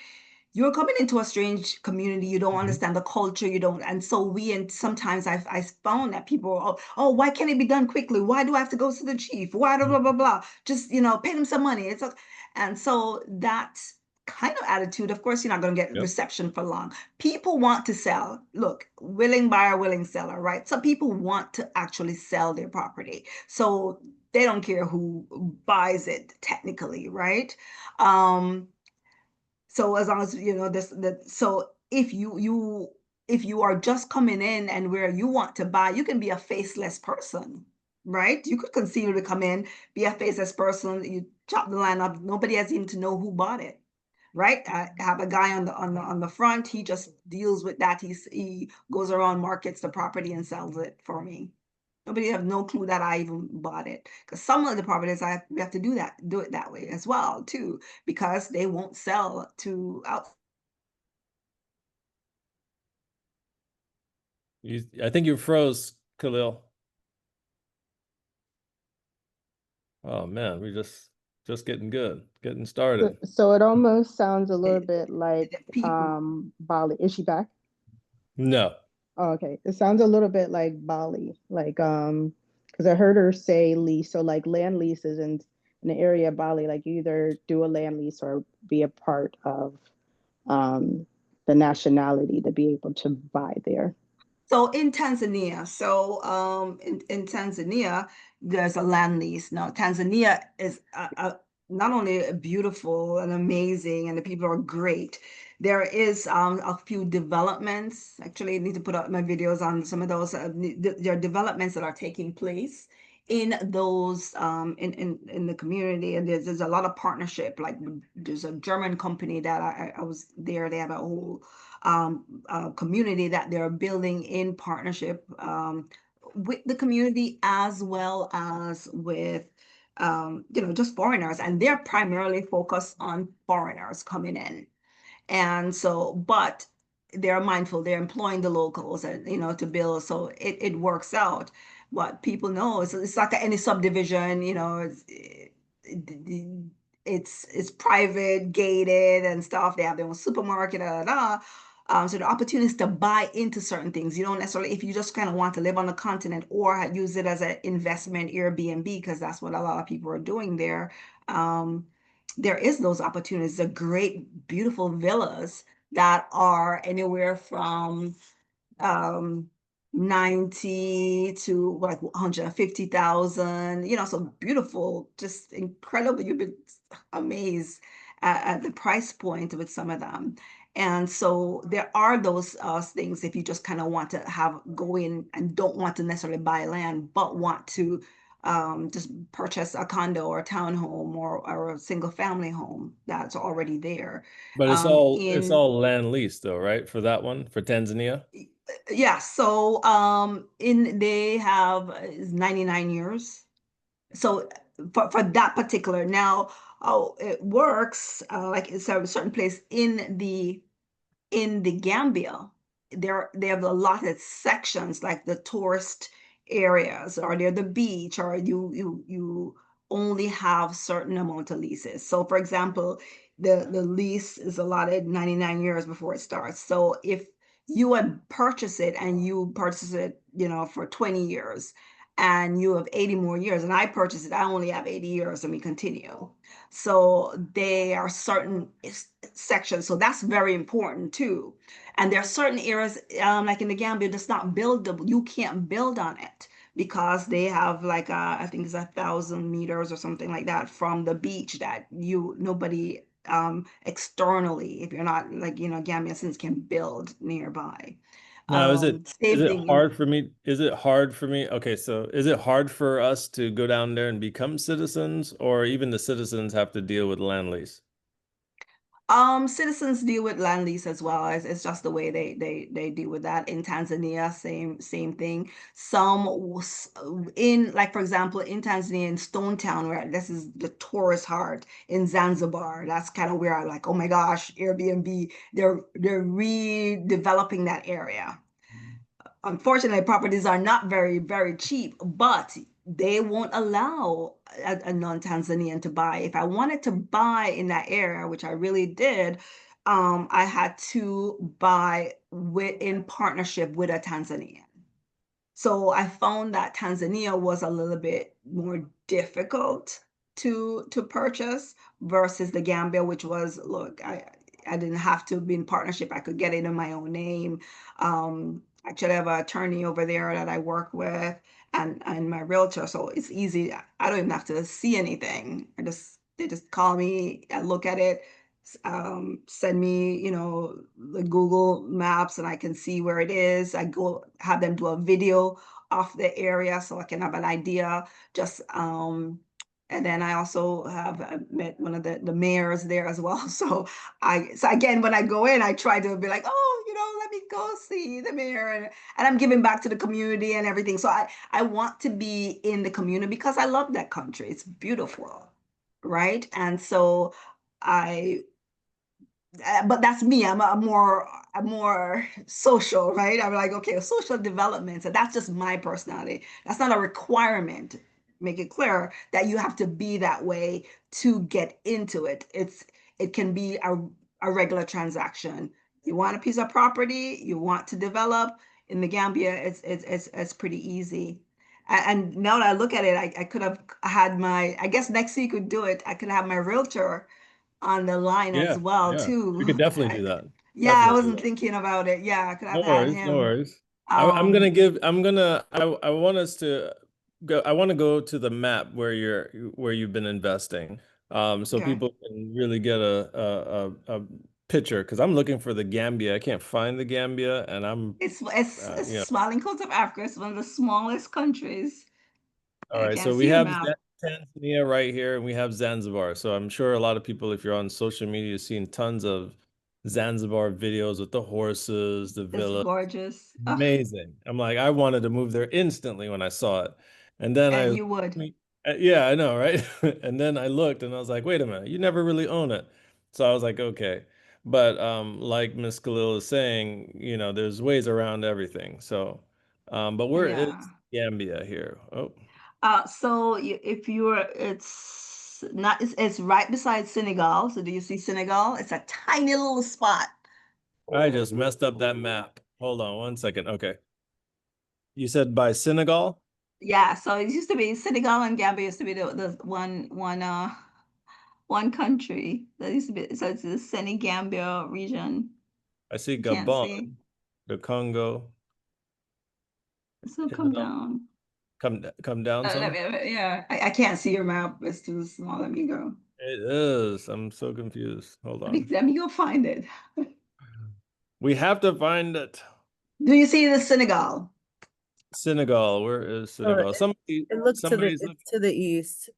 You're coming into a strange community, you don't understand the culture, you don't, and so and sometimes I found that people, oh, why can't it be done quickly? Why do I have to go to the chief? Why blah blah blah blah? Just, pay them some money. It's okay. And so that kind of attitude, of course, you're not going to get
Yep.
reception for long. People want to sell. Look, willing buyer, willing seller, right? Some people want to actually sell their property, so they don't care who buys it technically, right? Um, so as long as so if you are just coming in and where you want to buy, you can be a faceless person, right? You could continue to come in, be a faceless person, you chop the line up, nobody has even to know who bought it, right? I have a guy on the front, he just deals with that. He goes around, markets the property and sells it for me. Nobody have no clue that I even bought it, because some of the properties we have to do it that way as well too, because they won't sell to out.
I think you froze, Khalil. Oh man, we just getting good, getting started.
So it almost sounds a little bit like
People.
Bali. Is she back?
No.
Oh, okay. It sounds a little bit like Bali, like because I heard her say lease. So like land leases in the area of Bali, like you either do a land lease or be a part of um the nationality to be able to buy there.
So in Tanzania, in Tanzania, there's a land lease. Now, Tanzania is not only beautiful and amazing, and the people are great. There is a few developments. Actually, I need to put out my videos on some of those. There are developments that are taking place in those in the community, and there's a lot of partnership. Like there's a German company that I was there. They have a whole community that they're building in partnership with the community, as well as with just foreigners, and they're primarily focused on foreigners coming in. And so, but they're mindful, they're employing the locals and to build, so it works out. What people know is it's like any subdivision, it's private, gated and stuff. They have their own supermarket, So the opportunities to buy into certain things. You don't necessarily, if you just kind of want to live on the continent or use it as an investment Airbnb, because that's what a lot of people are doing there. There is those opportunities, the great, beautiful villas that are anywhere from um 90 to like 150,000, so beautiful, just incredible. You've been amazed at the price point with some of them. And so there are those things if you just kind of want to go in and don't want to necessarily buy land, but want to just purchase a condo or a townhome or a single family home that's already there.
But it's
In
all land lease though, right? For that one, for Tanzania?
Yeah, so in they have 99 years. So for that particular now, oh, it works like it's a certain place in the Gambia, they have allotted sections like the tourist areas, or near the beach, or you only have certain amount of leases. So for example, the lease is allotted 99 years before it starts. So if you had purchased it and you purchase it, for 20 years and you have 80 more years, and I purchased it, I only have 80 years and we continue. So they are certain sections. So that's very important too. And there are certain areas, like in the Gambia, that's not buildable. You can't build on it because they have like I think it's 1,000 meters or something like that from the beach that nobody externally, if you're not like Gambian citizens, can build nearby.
Now, is
Same
it
thing in
hard for me? Is it hard for me? Okay, so is it hard for us to go down there and become citizens, or even the citizens have to deal with land lease?
Citizens deal with land lease as well. It's just the way they deal with that. In Tanzania, same thing. In, like, for example, in Tanzania, in Stone Town, where this is the tourist heart in Zanzibar, that's kind of where I like, oh my gosh, Airbnb, they're redeveloping that area. Unfortunately, properties are not very, very cheap, but they won't allow a non-Tanzanian to buy. If I wanted to buy in that area, which I really did, I had to buy in partnership with a Tanzanian. So I found that Tanzania was a little bit more difficult to purchase versus the Gambia, which was, look, I didn't have to be in partnership. I could get it in my own name. Actually, I have an attorney over there that I work with and my realtor. So it's easy. I don't even have to see anything. They just call me, I look at it, send me, the Google Maps, and I can see where it is. I go have them do a video of the area so I can have an idea. Just and then I also have met one of the mayors there as well. So again, when I go in, I try to be like, oh, let me go see the mayor, and I'm giving back to the community and everything. So I want to be in the community because I love that country. It's beautiful, right? And so I but that's me. I'm more social, right? I'm like, okay, social development. So that's just my personality. That's not a requirement. Make it clear that you have to be that way to get into it. It can be a regular transaction. You want a piece of property, you want to develop in the Gambia, it's pretty easy. And now that I look at it, I could have had I guess next week could do it. I could have my realtor on the line as
Yeah,
well
yeah. We could
too.
definitely do that.
Yeah, I
Definitely do
wasn't
that.
thinking about it. Yeah, I could have
No
had
worries, no
him.
worries.
Um,
I want us to go, I want to go to the map where you've been investing. So
okay.
people can really get a picture because I'm looking for the Gambia. I can't find the Gambia and
It's
you know,
Smiling Coast of Africa. It's one of the smallest countries.
all
I
right.
can't
So we
see a
have
map.
Tanzania right here and we have Zanzibar. So I'm sure a lot of people, if you're on social media, you've seen tons of Zanzibar videos with the horses, the
It's
villa.
gorgeous. Ugh,
Amazing. I'm like, I wanted to move there instantly when I saw it. And then
and you would.
yeah, I know, right? And then I looked and I was like, wait a minute, you never really own it. So I was like, okay. But like Miss Khalil is saying, there's ways around everything. So, but where is
Yeah.
Gambia here? Oh,
So if you're, it's not, it's right beside Senegal. So do you see Senegal? It's a tiny little spot
I just messed up that map. Hold on one second. Okay. You said by Senegal?
Yeah, so it used to be Senegal and Gambia used to be the one country. That used to be, so it's the Senegambia region.
I see
You can't see.
Gabon, the Congo.
So
Is
come
it up?
down.
Come down some?
Yeah, I can't see your map. It's too small. Let me go.
It is. I'm so confused. Hold on.
Let me go find it.
We have to find it.
Do you see the Senegal?
Senegal. Where is
Oh,
Senegal?
it looks
Somebody's
it's
looking.
to the east.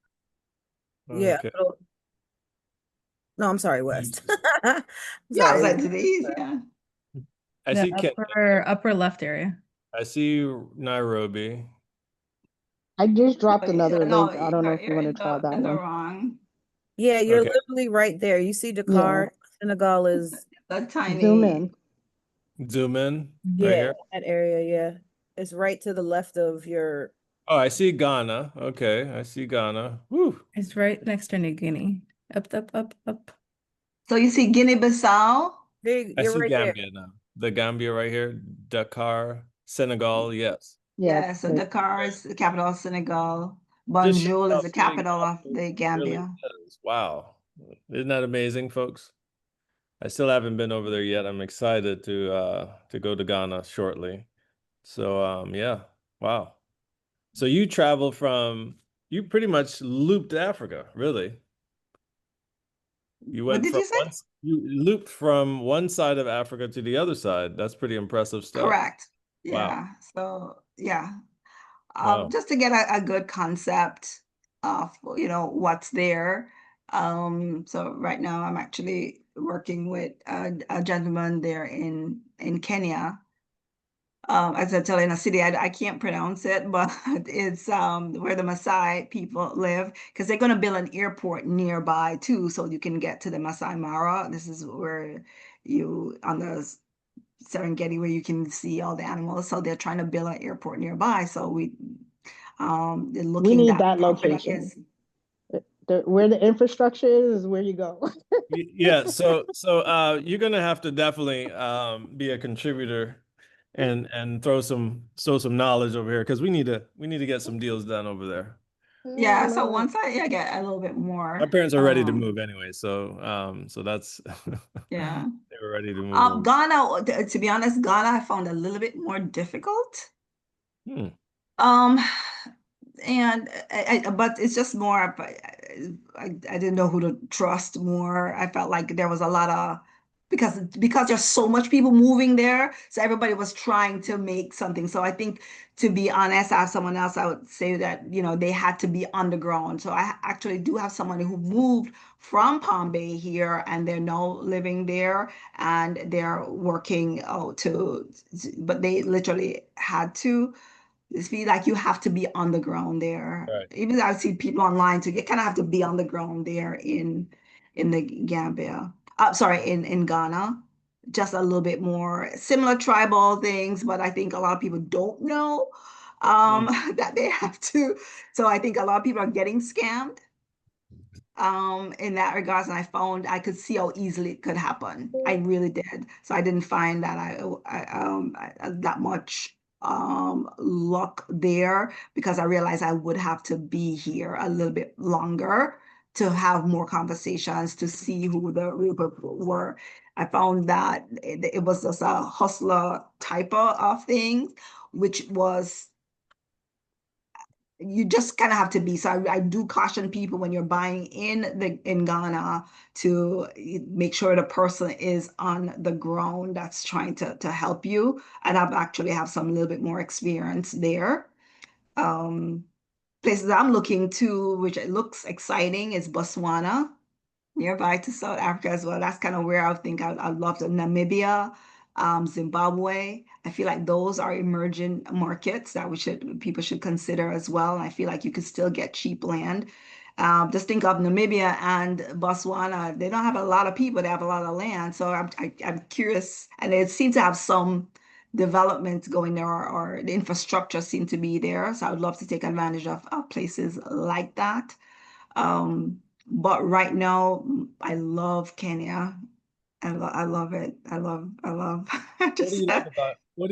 Yeah.
Okay.
Oh, no, I'm sorry, west. I'm
Yeah, I was
sorry.
like to the east. Yeah.
I
The
see Kenya.
upper left area.
I see Nairobi.
I just dropped another
No,
link. I don't know if you want to try that
in the
one.
wrong.
Yeah, you're
Okay.
literally right there. You see
Yeah,
Dakar, Senegal is,
The
zoom
tiny.
in.
Zoom in right
yeah,
here.
that area, yeah. It's right to the left of your,
Oh, I see Ghana. Okay. I see Ghana. Woo.
It's right next to New Guinea. Up, up, up, up.
So you see Guinea-Bissau?
I
you're
see
right there.
Gambia now. The Gambia right here. Dakar, Senegal. Yes.
Yeah,
Yeah, so Dakar is the capital of Senegal.
Just shows
Banjul
how
is the
big
capital of
Africa
the
really
Gambia.
is. Wow. Isn't that amazing, folks? I still haven't been over there yet. I'm excited to go to Ghana shortly. So yeah. Wow. So you pretty much looped Africa, really. You
What
went
did
from
you say?
you looped from one side of Africa to the other side. That's pretty impressive stuff.
Correct.
Wow.
Yeah. So yeah.
Wow.
Just to get a good concept of, what's there. So right now I'm actually working with a gentleman there in Kenya. As I tell you, in a city, I can't pronounce it, but it's where the Maasai people live, because they're going to build an airport nearby too, so you can get to the Masai Mara. This is where on the Serengeti, where you can see all the animals. So they're trying to build an airport nearby. So they're
we
looking
need
that
that
property
location.
is
Where the infrastructure is where you go.
Yeah, so you're gonna have to definitely be a contributor and throw some knowledge over here because we need to get some deals done over there.
yeah.
Love
So
it.
once I get a little bit
My
more,
parents are ready to move anyway, so that's
yeah.
they were ready to move over.
Ghana, to be honest, Ghana I found a little bit more difficult.
Hmm.
Um, and but it's just more of I didn't know who to trust more. I felt like there was a lot of because there's so much people moving there, so everybody was trying to make something. So I think, to be honest, I have someone else. I would say that they had to be underground. So I actually do have someone who moved from Palm Bay here, and they're now living there, and they're working but they literally had to. It's be like you have to be on the ground there.
Right.
Even though I see people online too, you kind of have to be on the ground there in the Gambia. Sorry, in Ghana. Just a little bit more similar tribal things, but I think a lot of people don't know that they have to. So I think a lot of people are getting scammed in that regards, and I found I could see how easily it could happen. I really did. So I didn't find that that much luck there, because I realized I would have to be here a little bit longer to have more conversations to see who the real people were. I found that it was just a hustler type of thing, which was you just kind of have to be. So I do caution people when you're buying in Ghana to make sure the person is on the ground that's trying to help you. And I've actually have some little bit more experience there. Um, Places I'm looking to, which it looks exciting, is Botswana, nearby to South Africa as well. That's kind of where I think I'd love to. Namibia, Zimbabwe. I feel like those are emerging markets that people should consider as well. And I feel like you could still get cheap land. Just think of Namibia and Botswana. They don't have a lot of people. They have a lot of land. So I'm curious, and it seems to have some development going there, or the infrastructure seem to be there. So I would love to take advantage of places like that. But right now, I love Kenya. I love it. I love
What do
just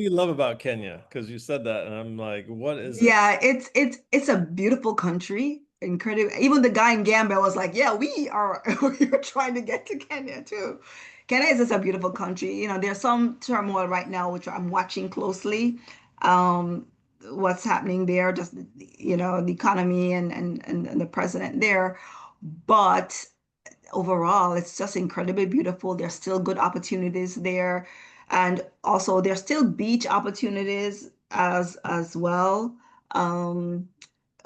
you love about Kenya? Because you said that, and I'm like, what is it?
yeah, it's a beautiful country. Incredible. Even the guy in Gambia was like, "Yeah, we are we're trying to get to Kenya too." Kenya is just a beautiful country. You know, there's some turmoil right now, which I'm watching closely. Um, what's happening there, just the economy and the president there. But overall, it's just incredibly beautiful. There's still good opportunities there, and also there's still beach opportunities as well. Um,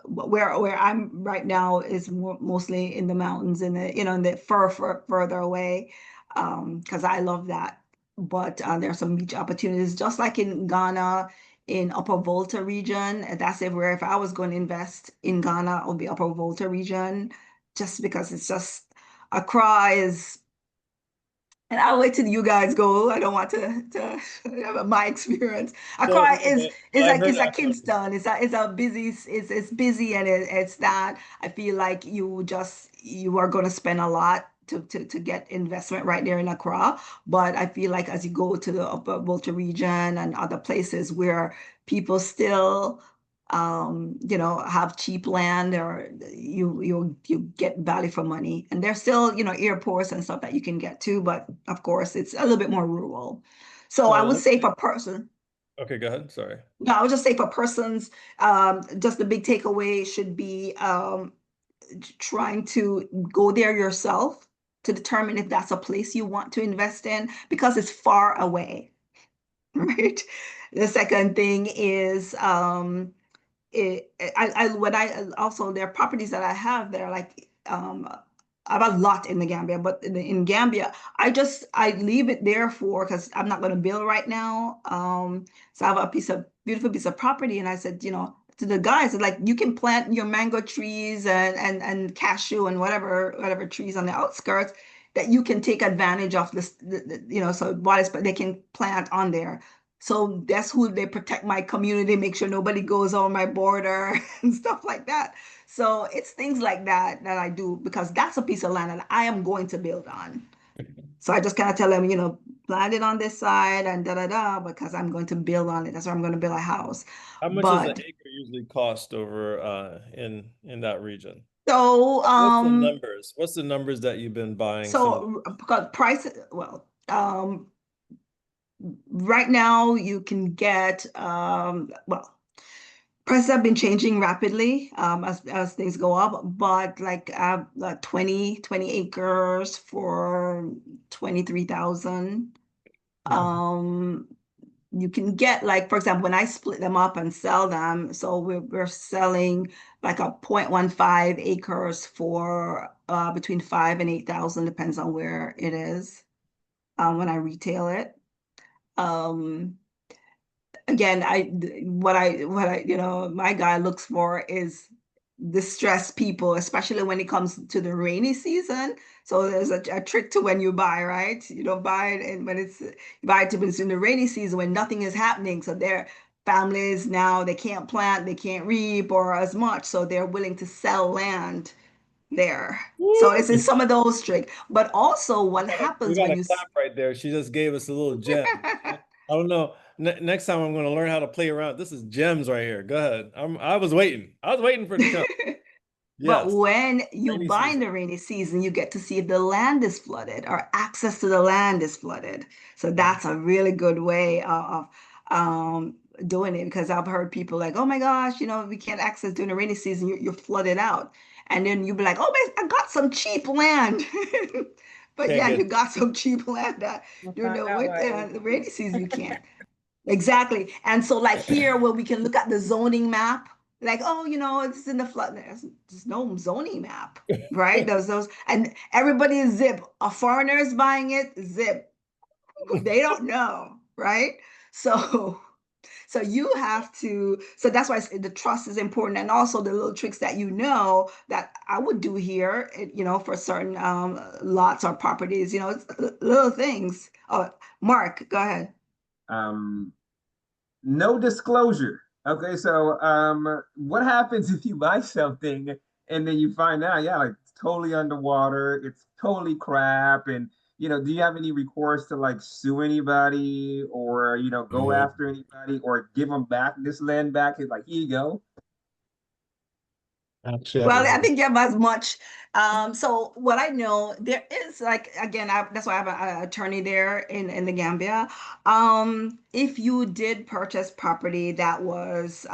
where I'm right now is mostly in the mountains, in the further away, because I love that. But there's some beach opportunities, just like in Ghana, in Upper Volta region. And that's it. Where if I was going to invest in Ghana, it would be Upper Volta region, just because it's just Accra is, and I'll wait till you guys go. I don't want to have my experience.
No,
Accra
no, but
is
I
like
heard
it's a
Accra.
Kingston. It's a busy. It's busy, and it's that. I feel like you are going to spend a lot to get investment right there in Accra. But I feel like as you go to the Upper Volta region and other places where people still have cheap land, or you get value for money. And there's still, airports and stuff that you can get to, but of course it's a little bit more rural. So I
So
would
let's
say
say,
for person,
okay, go ahead. Sorry.
no, I would just say for persons, just the big takeaway should be trying to go there yourself to determine if that's a place you want to invest in, because it's far away, right? The second thing is when I also, there are properties that I have that are like I have a lot in the Gambia, but in Gambia I leave it there for, because I'm not going to build right now. So I have a beautiful piece of property, and I said, to the guys, like, you can plant your mango trees and cashew and whatever trees on the outskirts that you can take advantage of this, so but they can plant on there. So that's who they protect, my community, make sure nobody goes on my border and stuff like that. So it's things like that that I do, because that's a piece of land that I am going to build on. So I just kind of tell them, plant it on this side and da da da, because I'm going to build on it. That's where I'm going to build a house.
How much does an
But
acre usually cost over in that region?
so
What's the numbers? What's the numbers that you've been buying some of?
because price, well, right now you can get well, prices have been changing rapidly as things go up, but like 20 acres for 23,000. You can get, like, for example, when I split them up and sell them, so we're selling like a 0.15 acres for between 5 and 8,000, depends on where it is, when I retail it. Um, Again, what I my guy looks for is distressed people, especially when it comes to the rainy season. So there's a trick to when you buy, right? You don't buy it, and when you buy it when it's in the rainy season when nothing is happening. So their families now, they can't plant, they can't reap or as much, so they're willing to sell land there. So
Woo!
it's in some of those tricks. But also what
We
happens
got
when
a
you
clap right there. She just gave us a little gem. I don't know. Next time I'm going to learn how to play around. This is gems right here. Go ahead. I was waiting. I was waiting for it to come.
But
Yes.
when you
Rainy
buy in
season.
the rainy season, you get to see if the land is flooded or access to the land is flooded. So that's a really good way of doing it, because I've heard people like, oh my gosh, we can't access during the rainy season, you're flooded out. And then you'll be like, oh man, I got some cheap land. But
Can't
yeah, you
get.
got some cheap land that
We'll
during
find
the
out why.
winter, the rainy season, you can't. Exactly. And so, like, here where we can look at the zoning map, like, oh, it's in the flood. There's no zoning map, right? Those, and everybody is zip. A foreigner is buying it, zip. They don't know, right? So, so you have to. So that's why the trust is important, and also the little tricks that that I would do here, for certain lots or properties. It's little things. Oh, Mark, go ahead.
Um, no disclosure. Okay, so what happens if you buy something and then you find out, yeah, like it's totally underwater, it's totally crap, and do you have any recourse to like sue anybody or, go after anybody or give them back this land back? It's like, here you go.
Actually,
Well, I think you have as much. So what I know, there is like again, that's why I have an attorney there in the Gambia. If you did purchase property that was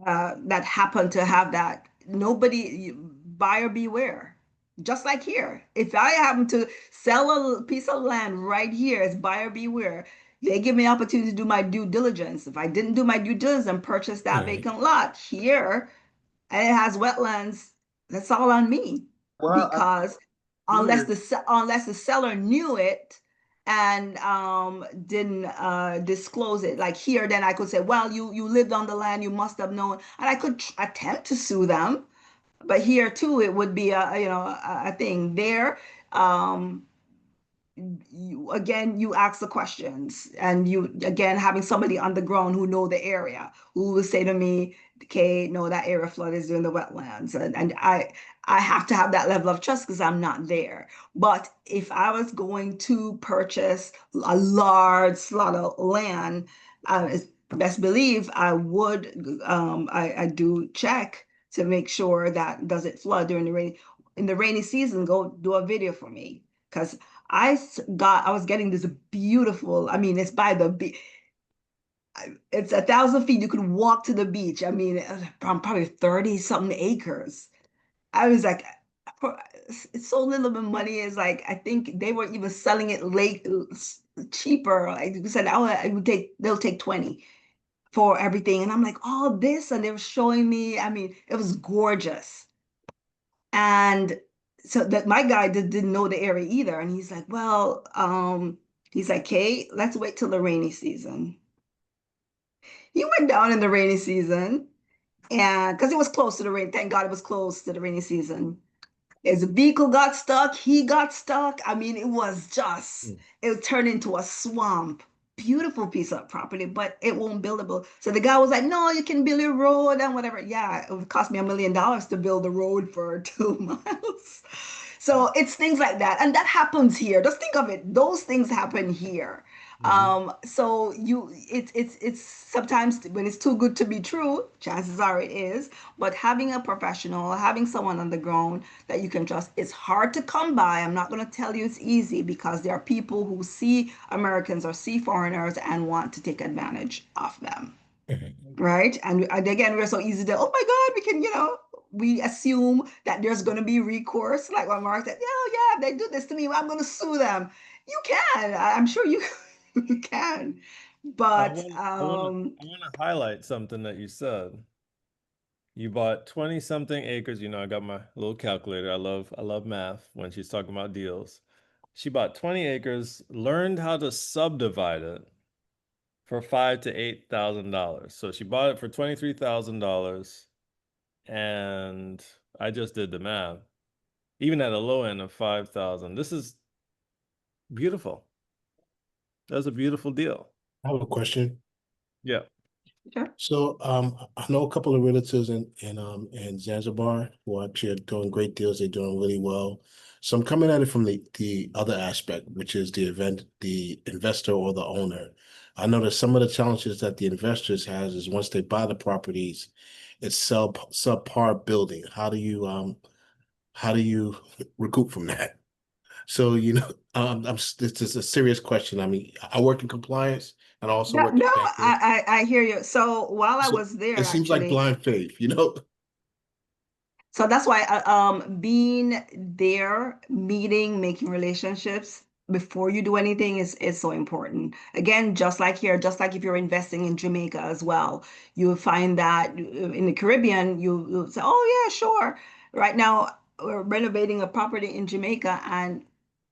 that happened to have that, buyer beware. Just like here, if I happen to sell a piece of land right here, it's buyer beware. They give me opportunity to do my due diligence. If I didn't do my due diligence and purchase that
Right.
vacant lot here, and it has wetlands, that's all on me.
Well,
Because
here,
unless the seller knew it and didn't disclose it, like here, then I could say, well, you lived on the land, you must have known, and I could attempt to sue them. But here too, it would be a thing there. Um, you ask the questions, and you again having somebody on the ground who know the area, who will say to me, okay, no, that area flood is in the wetlands, and I have to have that level of trust because I'm not there. But if I was going to purchase a large slot of land, best believe I would, I do check to make sure that does it flood during the rainy season. Go do a video for me, because I was getting this beautiful, I mean, it's by the beach. It's 1,000 feet. You could walk to the beach. I mean, probably 30 something acres. I was like, it's so little bit money. Is like, I think they were even selling it late, cheaper. Like you said, they'll take 20 for everything. And I'm like, all this. And they were showing me, I mean, it was gorgeous. And so that my guy didn't know the area either. And he's like, well, he's like, Kate, let's wait till the rainy season. He went down in the rainy season, and because it was close to the rain, thank God it was close to the rainy season. His vehicle got stuck, he got stuck. I mean, it turned into a swamp. Beautiful piece of property, but it won't buildable. So the guy was like, no, you can build a road and whatever. Yeah, it would cost me $1 million to build a road for 2 miles. So it's things like that. And that happens here. Just think of it. Those things happen here. So it's sometimes when it's too good to be true, chances are it is. But having a professional, having someone on the ground that you can trust, it's hard to come by. I'm not going to tell you it's easy, because there are people who see Americans or see foreigners and want to take advantage of them. Right? And again, we're so easy to, oh my God, we can, we assume that there's going to be recourse. Like when Mark said, oh yeah, they do this to me, I'm going to sue them. You can. I'm sure you you can. But
I want to highlight something that you said. You bought 20 something acres. I got my little calculator. I love math when she's talking about deals. She bought 20 acres, learned how to subdivide it for $5,000 to $8,000. So she bought it for $23,000, and I just did the math. Even at a low end of 5,000, this is beautiful. That's a beautiful deal.
I have a question.
Yeah.
sure.
So I know a couple of realtors in Zanzibar who actually are doing great deals. They're doing really well. So I'm coming at it from the other aspect, which is the investor or the owner. I know that some of the challenges that the investors has is once they buy the properties, it's subpar building. How do you recoup from that? So this is a serious question. I mean, I work in compliance and I also
No,
work in
no,
banking.
I hear you. So while I
So
was there,
it seems like
actually,
blind faith.
so that's why being there, meeting, making relationships before you do anything is so important. Again, just like here, just like if you're investing in Jamaica as well, you'll find that in the Caribbean, you'll say, "Oh yeah, sure." Right now, we're renovating a property in Jamaica, and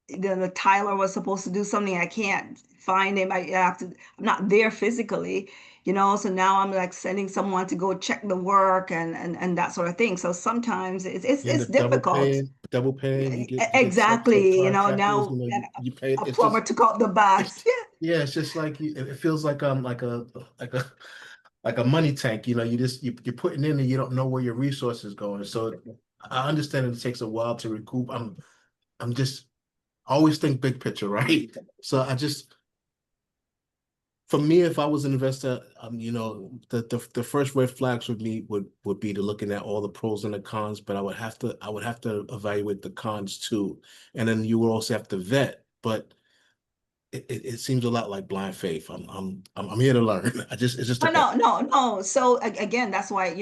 the Tyler was supposed to do something. I can't find him. I have to. I'm not there physically, So now I'm like sending someone to go check the work and that sort of thing. So sometimes
You end
it's
up double
difficult.
paying, double paying. You get
Exactly.
subcontractors.
Now that
You pay.
a
It's
plumber
just
took out the baths.
it's yeah. It's just like it feels like a like a money tank. You're putting in and you don't know where your resources going. So I understand it takes a while to recoup. I'm just always think big picture, right? So for me, if I was an investor, the first red flags with me would be to looking at all the pros and the cons, but I would have to evaluate the cons too, and then you would also have to vet. But it seems a lot like blind faith. I'm here to learn. It's just
Oh,
like a
no. So again, that's why,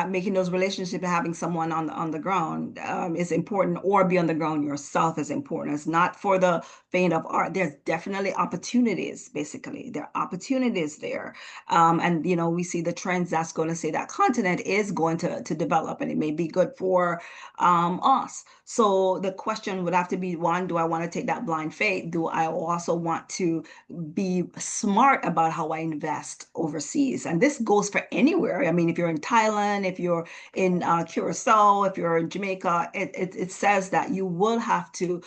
making those relationships and having someone on the ground is important, or be on the ground yourself is important. It's not for the faint of art. There's definitely opportunities, basically. There are opportunities there. And we see the trends that's going to say that continent is going to develop, and it may be good for us. So the question would have to be, one, do I want to take that blind faith? Do I also want to be smart about how I invest overseas? And this goes for anywhere. I mean, if you're in Thailand, if you're in Curacao, if you're in Jamaica, it says that you will have to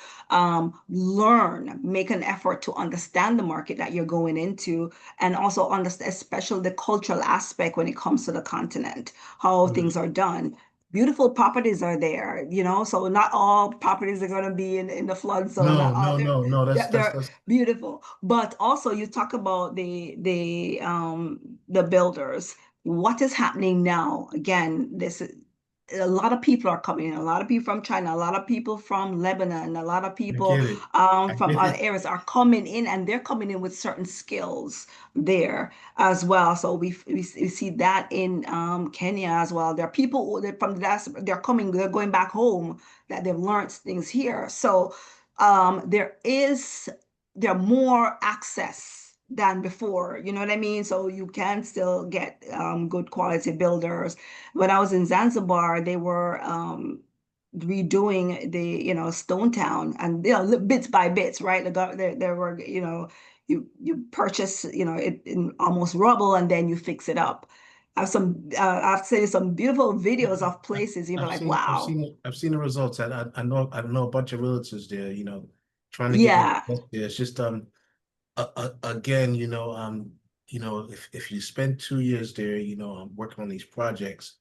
learn, make an effort to understand the market that you're going into, and also understand, especially the cultural aspect when it comes to the continent, how things are done. Beautiful properties are there, so not all properties are going to be in the flood zone.
no,
Not all,
no, no, no.
they're
That's
beautiful. But also you talk about the builders. What is happening now? Again, this a lot of people are coming in, a lot of people from China, a lot of people from Lebanon, a lot of
I
people
get it. I
from
get
other
it.
areas are coming in, and they're coming in with certain skills there as well. So we see that in Kenya as well. There are people from the diaspora, they're going back home, that they've learned things here. So there are more access than before, you know what I mean? So you can still get good quality builders. When I was in Zanzibar, they were redoing Stone Town, and bits by bits, right? There were, you purchase, it in almost rubble, and then you fix it up. I've seen some beautiful videos of places,
I've
like,
seen I've
wow.
seen I've seen the results. I know a bunch of realtors there, trying to get me
Yeah.
there. It's just again, if you spend 2 years there, working on these projects,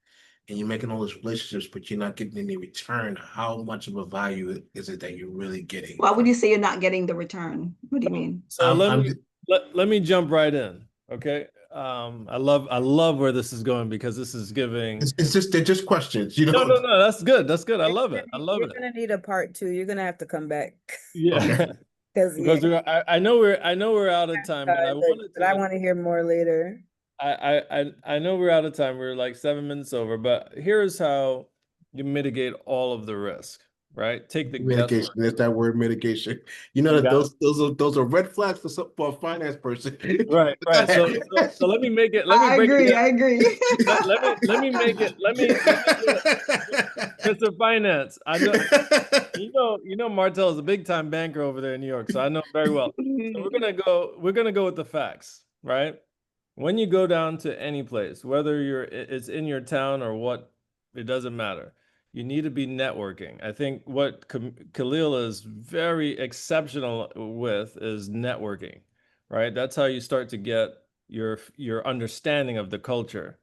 and you're making all these relationships, but you're not getting any return, how much of a value is it that you're really getting
Why would
from
you
it?
say you're not getting the return? What do you mean?
So
I'm, I'm
let me jump right in. Okay. I love where this is going because this is giving.
it's just they're just questions,
No, that's good. That's good. I love it. I love
You're
it.
gonna need a part two. You're gonna have to come back.
Okay.
Yeah.
Because
Because I know we're out of time, but I wanted
but I
to.
want to hear more later.
I know we're out of time. We're like 7 minutes over, but here's how you mitigate all of the risk, right? Take the
Mitigation.
guesswork.
There's that word mitigation. You know
You
that
got
those are red flags for a finance person.
right,
Go
right. So,
ahead.
so let me make it. Let me
I
break it
agree.
down.
I agree.
Let me make it. Let me get it. Mr. Finance. I know Martell is a big time banker over there in New York, so I know him very well. So we're gonna go with the facts, right? When you go down to any place, whether it's in your town or what, it doesn't matter. You need to be networking. I think what Khalil is very exceptional with is networking, right? That's how you start to get your understanding of the culture.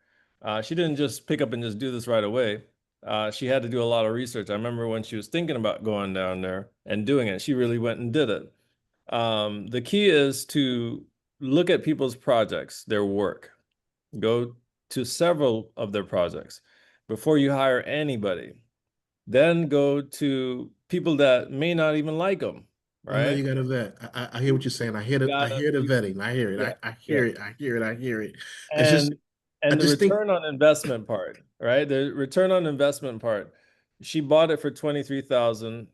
She didn't just pick up and just do this right away. She had to do a lot of research. I remember when she was thinking about going down there and doing it, she really went and did it. The key is to look at people's projects, their work. Go to several of their projects before you hire anybody. Then go to people that may not even like them,
I know
right?
you got to vet. I hear what you're saying. I hear the
You,
vetting. I hear it.
yeah,
I
yeah.
hear it. I hear it. I hear it. It's just
And
I
and the
just think
return on investment part, right? The return on investment part. She bought it for 23,000.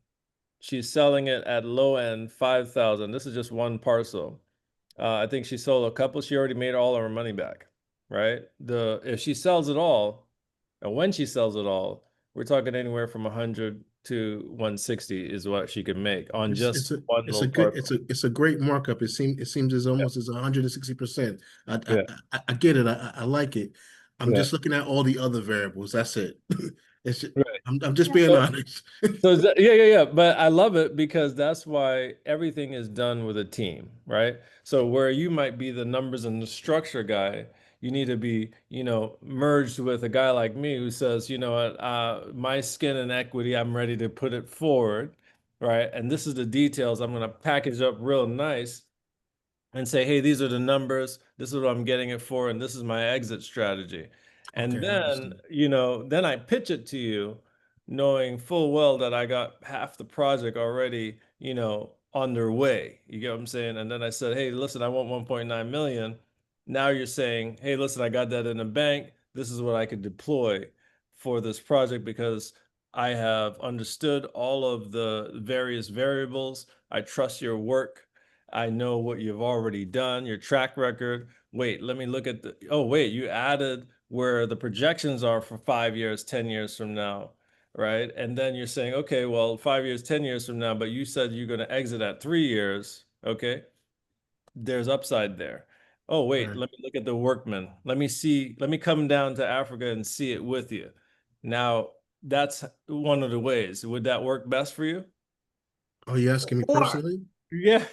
She's selling it at low end 5,000. This is just one parcel. I think she sold a couple. She already made all of her money back, right? If she sells it all, and when she sells it all, we're talking anywhere from 100 to 160 is what she can make on
it's
just
it's a
one
it's a
little
good
parcel.
it's a great markup. It seems as
Yeah,
almost as 160%. I I,
yeah,
I get it. I like it. I'm
yeah.
just looking at all the other variables. That's it. It's just,
Right.
I'm just being
So,
honest.
yeah. But I love it because that's why everything is done with a team, right? So where you might be the numbers and the structure guy, you need to be, merged with a guy like me who says, you know what, my skin and equity, I'm ready to put it forward, right? And this is the details I'm going to package up real nice and say, hey, these are the numbers, this is what I'm getting it for, and this is my exit strategy. And
Okay, I
then,
understand.
then I pitch it to you, knowing full well that I got half the project already, underway. You get what I'm saying? And then I said, hey, listen, I want 1.9 million. Now you're saying, hey, listen, I got that in the bank. This is what I could deploy for this project because I have understood all of the various variables. I trust your work. I know what you've already done, your track record. Wait, let me look at oh, wait, you added where the projections are for 5 years, 10 years from now, right? And then you're saying, okay, well, 5 years, 10 years from now, but you said you're going to exit at 3 years. Okay. There's upside there. Oh, wait,
Right.
let me look at the workmen. Let me come down to Africa and see it with you. Now, that's one of the ways. Would that work best for you?
Oh, you asking me
Or
personally?
Yeah.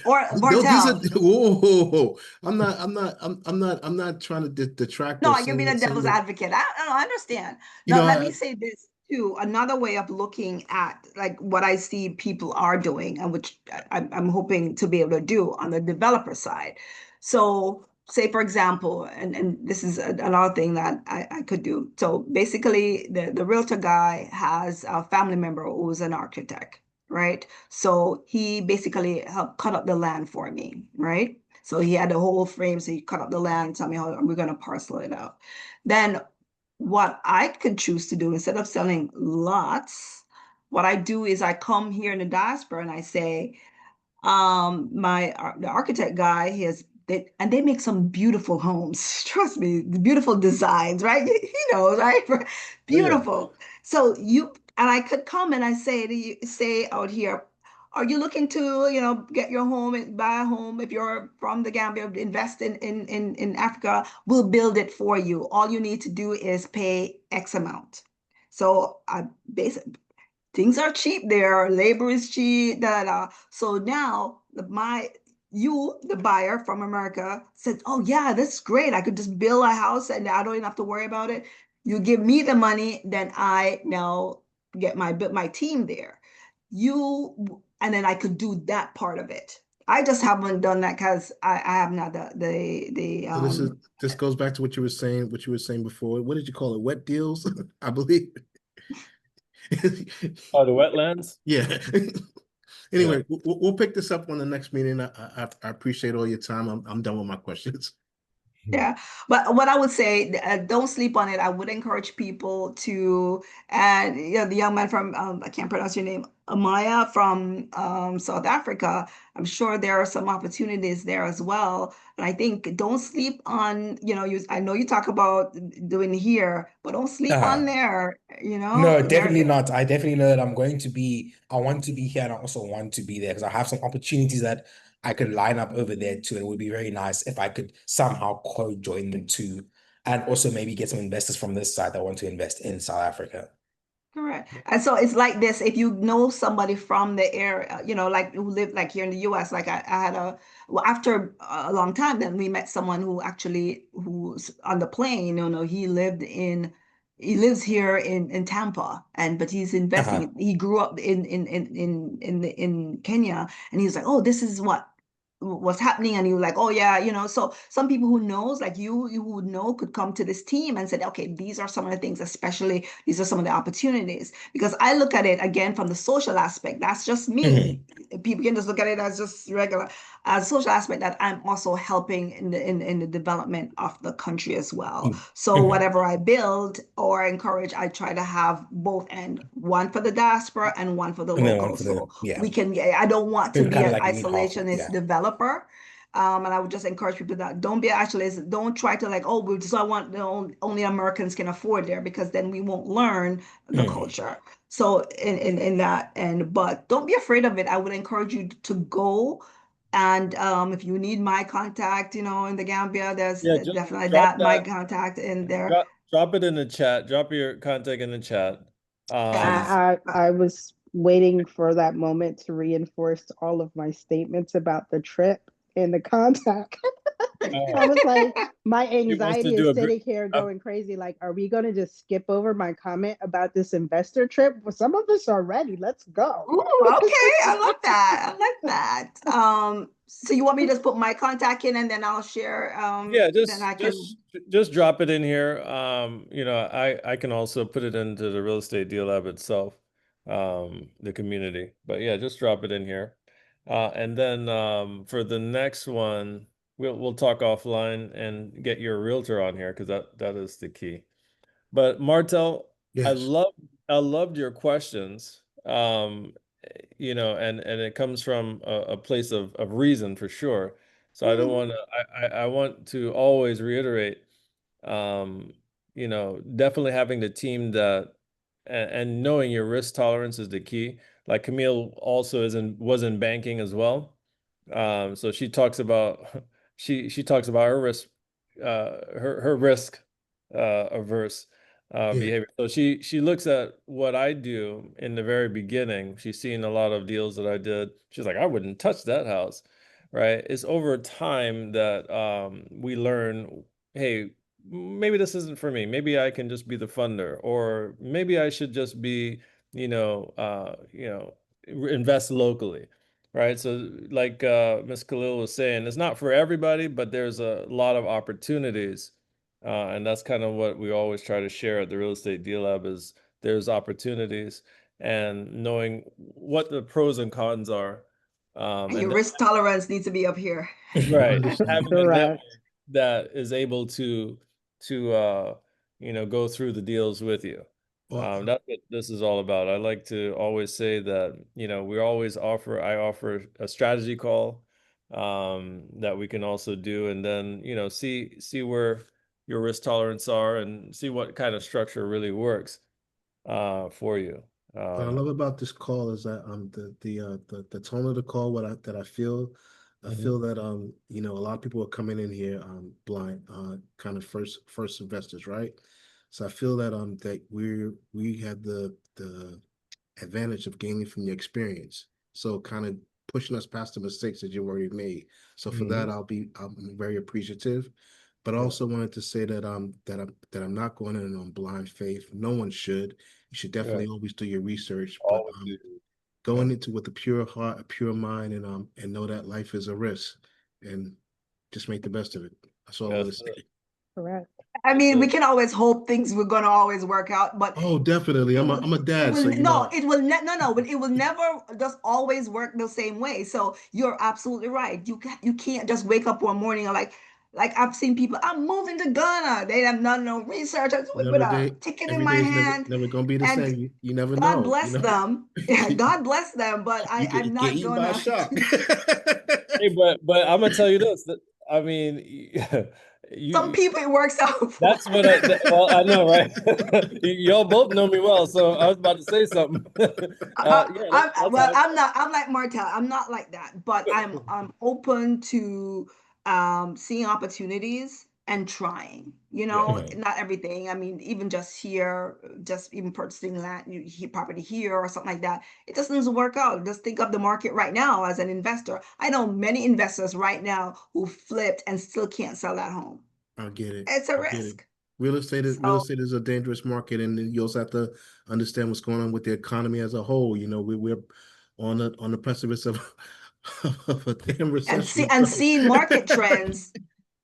or
These are
Bartel.
whoa. I'm not trying to detract or
No, you're being
saying
a devil's
that,
advocate. I understand.
you
Now,
know,
let me say this too. Another way of looking at like what I see people are doing, and which I'm hoping to be able to do on the developer side. So, say for example, and this is another thing that I could do. So basically, the realtor guy has a family member who's an architect, right? So he basically helped cut up the land for me, right? So he had the whole frame. So he cut up the land, tell me how we're going to parcel it out. Then what I could choose to do instead of selling lots, what I do is I come here in the diaspora and I say, the architect guy, and they make some beautiful homes. Trust me, the beautiful designs, right? He knows, right?
Yeah.
Beautiful. So I could come and I say to you, say out here, are you looking to, get your home and buy a home? If you're from the Gambia, invest in Africa, we'll build it for you. All you need to do is pay X amount. So I basically things are cheap there, labor is cheap, da, da, da. So now the buyer from America said, oh yeah, that's great. I could just build a house and I don't even have to worry about it. You give me the money, then I now get my team there. And then I could do that part of it. I just haven't done that because I have not the
so this goes back to what you were saying before. What did you call it? Wet deals, I believe.
Oh, the wetlands?
Yeah.
Yeah.
Anyway, we'll pick this up on the next meeting. I appreciate all your time. I'm done with my questions.
Yeah, but what I would say, don't sleep on it. I would encourage people to, and the young man from I can't pronounce your name, Amaya from South Africa. I'm sure there are some opportunities there as well. And I think don't sleep on, I know you talk about doing here, but don't sleep on
Uh-huh.
there.
No,
There.
definitely not. I definitely know that I want to be here and I also want to be there because I have some opportunities that I could line up over there too. And it would be very nice if I could somehow co-join the two and also maybe get some investors from this side that want to invest in South Africa.
Correct. And so it's like this, if you know somebody from the area, like who lived like here in the US, like I had well, after a long time, then we met someone who's on the plane, he lives here in Tampa but he's
Uh-huh.
investing. He grew up in Kenya and he's like, oh, this is what's happening, and you like, oh yeah, so some people who knows like you would know could come to this team and said, okay, these are some of the things, especially these are some of the opportunities, because I look at it again from the social aspect. That's just me.
Mhm.
People can just look at it as just regular, as social aspect, that I'm also helping in the development of the country as well. So
Mhm.
whatever I build or encourage, I try to have both end, one for the diaspora and one for the
And then one
local.
for the,
So
yeah,
we can get, I don't want to
maybe
be
kind of
an
like meet halfway.
isolationist
Yeah.
developer. And I would just encourage people that don't be an isolationist. Don't try to like, oh, we just I want only Americans can afford there, because then we won't learn the
Mhm.
culture. So in that, but don't be afraid of it. I would encourage you to go. And if you need my contact, in the Gambia, there's
Yeah, just
definitely
drop
my
that.
contact in there.
Drop it in the chat. Drop your contact in the chat.
Yes.
I was waiting for that moment to reinforce all of my statements about the trip and the contact. I was like, my
He wants to
anxiety
do
is
a
sitting here going crazy. Like, are we going to just skip over my comment about this investor trip? Well, some of us are ready. Let's go.
Ooh, okay, I love that. I like that. So you want me to just put my contact in and then I'll share,
Yeah,
then I can.
just drop it in here. You know, I can also put it into the real estate deal lab itself, the community. But yeah, just drop it in here. And then for the next one, we'll talk offline and get your realtor on here because that is the key. But Martel, I
Yes.
love I loved your questions. You know, and it comes from a place of reason for sure. So I don't
Mhm.
want to I want to always reiterate um, you know, definitely having the team that and knowing your risk tolerance is the key. Like Camille also was in banking as well. So she talks about she talks about her risk her risk averse
Yeah.
behavior. So she looks at what I do in the very beginning. She's seen a lot of deals that I did. She's like, I wouldn't touch that house, right? It's over time that we learn, hey, maybe this isn't for me. Maybe I can just be the funder, or maybe I should just be, you know, invest locally, right? So like Ms. Khalil was saying, it's not for everybody, but there's a lot of opportunities. And that's kind of what we always try to share at the Real Estate Deal Lab is there's opportunities and knowing what the pros and cons are.
And
And
your
then,
risk tolerance needs to be up here.
right, and
Understand.
having a network
Correct.
that is able to you know, go through the deals with you.
Well,
That's what this is all about. I like to always say that, you know, I offer a strategy call that we can also do, and then, you know, see where your risk tolerance are and see what kind of structure really works for you.
what I love about this call is that the tone of the call, I
Mhm.
feel that you know, a lot of people are coming in here blind, kind of first investors, right? So I feel that that we have the advantage of gaining from the experience. So kind of pushing us past the mistakes that you've already made. So for that,
Mhm.
I'm very appreciative. But I
Yeah.
also wanted to say that I'm not going in on blind faith. No one should. You should definitely
Right.
always do your research, but
Always do. Yeah.
going into with a pure heart, a pure mind, and know that life is a risk, and just make the best of it. That's all I want
That's
to
it.
say.
Correct.
I
That's
mean, we
it.
can always hope things were going to always work out, but
Oh, definitely.
it
I'm a
it
dad,
will
so you
no,
know.
it will no, but it will never just always work the same way. So you're absolutely right. You can't just wake up one morning and like I've seen people, I'm moving to Ghana. They have done no research with
Never
a
day,
ticket in
every
my
day is
hand,
never gonna be the
and
same. You never
God
know. You
bless
know,
them. Yeah,
you
God bless them, but I'm
get
not
eaten by a
gonna.
shark.
Hey, but I'm gonna tell you this. That, I mean,
Some
you
people it works out for.
that's what well, I know, right? Y'all both know me well, so I was about to say something. Yeah, that's
Well,
how.
I'm not. I'm like Martel. I'm not like that, but I'm open to seeing opportunities and trying. You
Yeah,
know,
Mhm.
not everything. I mean, even just here, just even purchasing land, property here or something like that. It just doesn't work out. Just think of the market right now as an investor. I know many investors right now who flipped and still can't sell that home.
I get it.
It's a
I get it.
risk.
Real
So
estate is a dangerous market, and then you also have to understand what's going on with the economy as a whole. You know, we're on the precipice of of a damn recession.
and
So.
seeing market trends.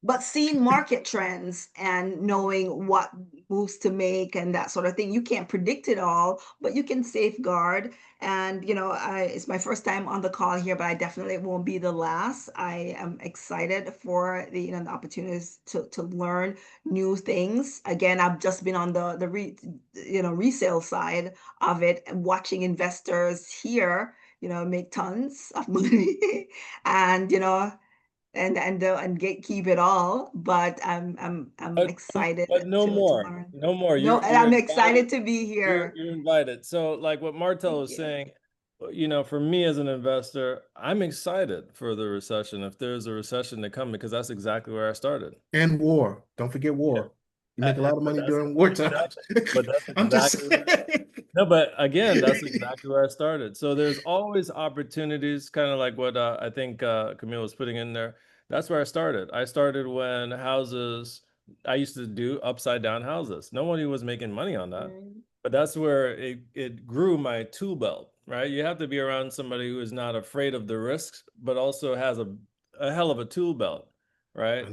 But seeing market trends and knowing what moves to make and that sort of thing, you can't predict it all, but you can safeguard. And it's my first time on the call here, but I definitely won't be the last. I am excited for the opportunities to learn new things. Again, I've just been on the resale side of it and watching investors here, make tons of money, and and gatekeep it all. But I'm
but
excited
but no
to
more,
learn.
no more.
No, and
You're
I'm
invited.
excited to be here.
You're invited. So, like what Martel
Thank
was
you.
saying, you know, for me as an investor, I'm excited for the recession if there's a recession to come because that's exactly where I started.
And war. Don't forget
Yeah.
war. You make a lot of
But
money
that's
during war
but
times.
that's
I'm just
exactly
saying.
no, but again, that's exactly where I started. So there's always opportunities, kind of like what I think Camille was putting in there. That's where I started. I started when houses, I used to do upside down houses. Nobody was making money on that. But that's where it grew my tool belt, right? You have to be around somebody who is not afraid of the risks, but also has a hell of a tool belt, right?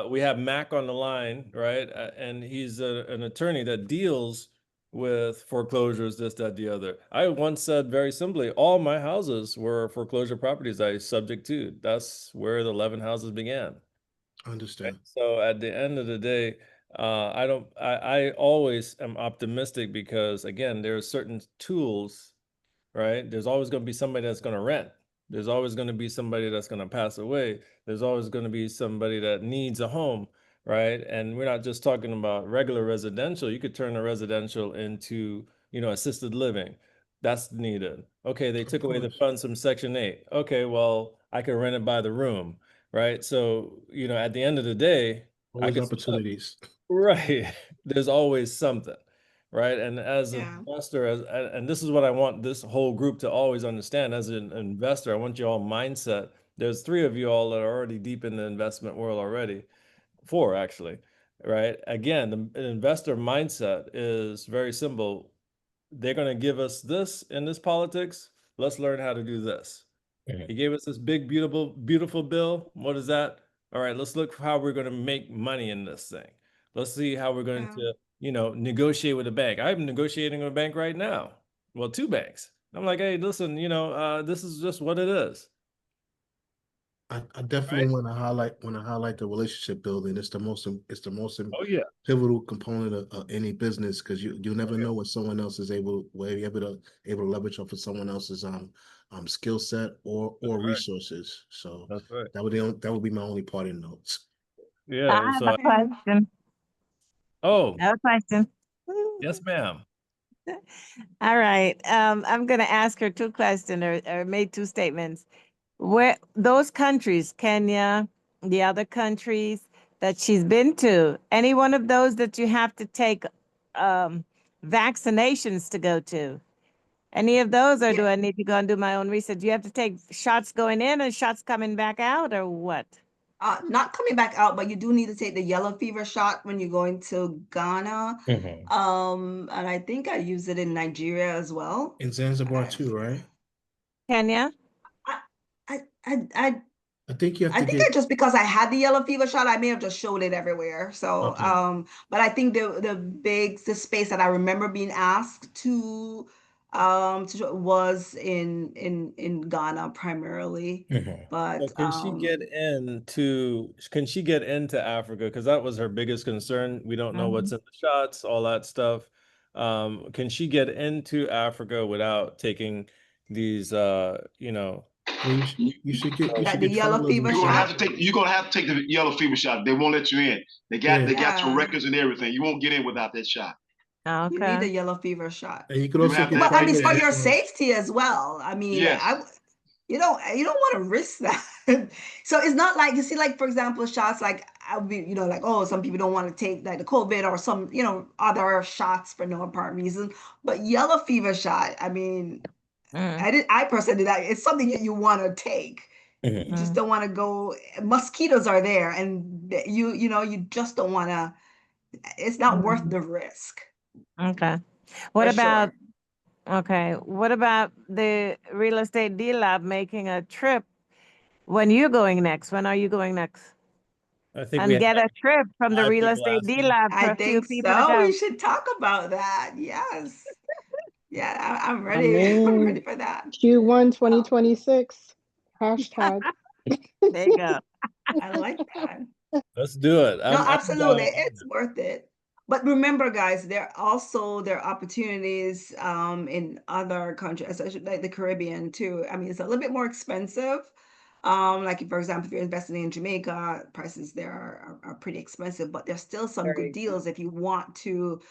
We have Mac on the line, right? And he's an attorney that deals with foreclosures, this, that, the other. I once said very simply, all my houses were foreclosure properties I subject to. That's where the 11 houses began.
Understand.
So at the end of the day, I always am optimistic because again, there are certain tools, right? There's always going to be somebody that's going to rent. There's always going to be somebody that's going to pass away. There's always going to be somebody that needs a home, right? And we're not just talking about regular residential. You could turn a residential into, assisted living. That's needed. Okay, they took away the funds from Section 8. Okay, well, I could rent it by the room, right? So, at the end of the day, I
Always
could
opportunities.
right. There's always something, right? And as an
Yeah.
investor, and this is what I want this whole group to always understand. As an investor, I want you all mindset. There's 3 of you all that are already deep in the investment world already. 4 actually, right? Again, the investor mindset is very simple. They're going to give us this in this politics. Let's learn how to do this. He gave us this big, beautiful, beautiful bill. What is that? All right, let's look how we're going to make money in this thing. Let's see how we're going to, negotiate with a bank. I'm negotiating with a bank right now. Well, 2 banks. I'm like, hey, listen, this is just what it is.
I definitely want to highlight the relationship building. It's the most
Oh yeah.
pivotal component of any business, because you never know what someone else is able to leverage off of someone else's skill set or resources. So
That's right.
that would be my only parting notes.
Yeah.
I have
So,
a question.
oh,
I have a question.
yes, ma'am.
All right. I'm going to ask her 2 questions or made 2 statements. Where those countries, Kenya, the other countries that she's been to, any one of those that you have to take vaccinations to go to? Any of those, or do I need to go and do my own research? Do you have to take shots going in and shots coming back out, or what?
Not coming back out, but you do need to take the yellow fever shot when you're going to Ghana. And I think I use it in Nigeria as well.
In Zanzibar too, right?
Kenya?
I
think you have to
think
get.
just because I had the yellow fever shot, I may have just showed it everywhere. So,
Okay.
but I think the space that I remember being asked to was in Ghana primarily. But
So can she get into Africa? Because that was her biggest concern. We don't know what's in the shots, all that stuff. Can she get into Africa without taking these
Well, you should get
the yellow
travelers
fever
You're gonna have
shot.
to take the yellow fever shot. They won't let you in. They got your records and everything. You won't get in without that shot.
You need
Okay.
the yellow fever shot.
And you could
You
also
have
get
to-
But I mean,
travelers
for your
insurance.
safety as well. I mean,
Yes.
you don't want to risk that. So it's not like, you see, like, for example, shots like, I would be, like, oh, some people don't want to take like the COVID or some, other shots for no apparent reason. But yellow fever shot, I mean, I personally did that. It's something that you want to take. You just don't want to go. Mosquitoes are there, and you just don't want to. It's not worth the risk.
Okay. What
For
about,
sure.
okay, what about the real estate deal lab making a trip? When you're going next? When are you going next?
I think
And get a trip from the
5
real
people
estate
asking.
deal lab for
I
a few
think
people to
so.
go.
We should talk about that. Yes. Yeah, I'm
I
ready. I'm ready
mean,
for that.
Q1 2026. Hashtag.
There you go.
I like that.
Let's do it.
No,
I'm
absolutely.
down.
It's worth it. But remember, guys, there are opportunities in other countries, especially like the Caribbean too. I mean, it's a little bit more expensive. Like for example, if you're investing in Jamaica, prices there are pretty expensive, but there's still some good deals if you want to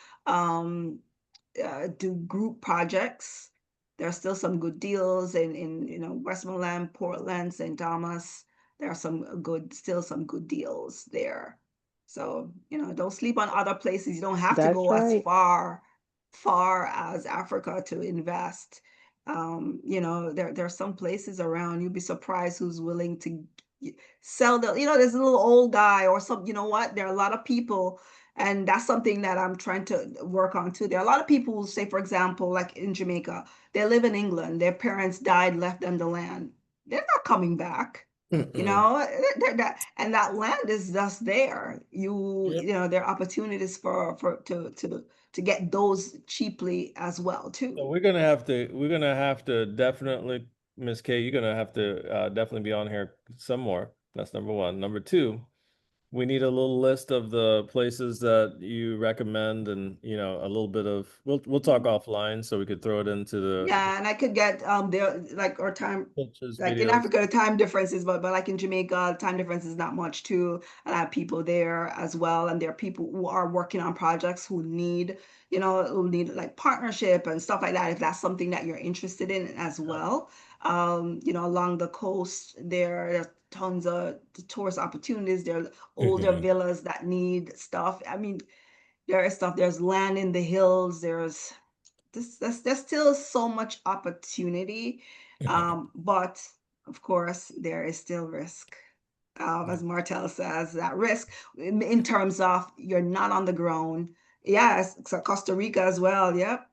do group projects. There are still some good deals in Westmoreland, Portland, St. Thomas. There are still some good deals there. So, don't sleep on other places. You don't have to
That's
go as
right.
far as Africa to invest. There are some places around. You'd be surprised who's willing to sell there's a little old guy or some, there are a lot of people, and that's something that I'm trying to work on too. There are a lot of people who say, for example, like in Jamaica, they live in England, their parents died, left them the land. They're not coming back. And that land is just there. There are opportunities to get those cheaply as well too.
So we're gonna have to definitely, Miss K, you're gonna have to definitely be on here some more. That's number one. Number two, we need a little list of the places that you recommend, and a little bit of we'll talk offline so we could throw it into the
Yeah, and I could get there like our time,
pictures,
like in
videos.
Africa, the time differences, but like in Jamaica, time difference is not much too. And I have people there as well, and there are people who are working on projects who need, like partnership and stuff like that. If that's something that you're interested in as well, along the coast, there's tons of tourist opportunities. There are older villas that need stuff. I mean, there is stuff. There's land in the hills. There's still so much opportunity, but of course there is still risk. As Martel says, that risk in terms of you're not on the ground. Yes, so Costa Rica as well. Yep.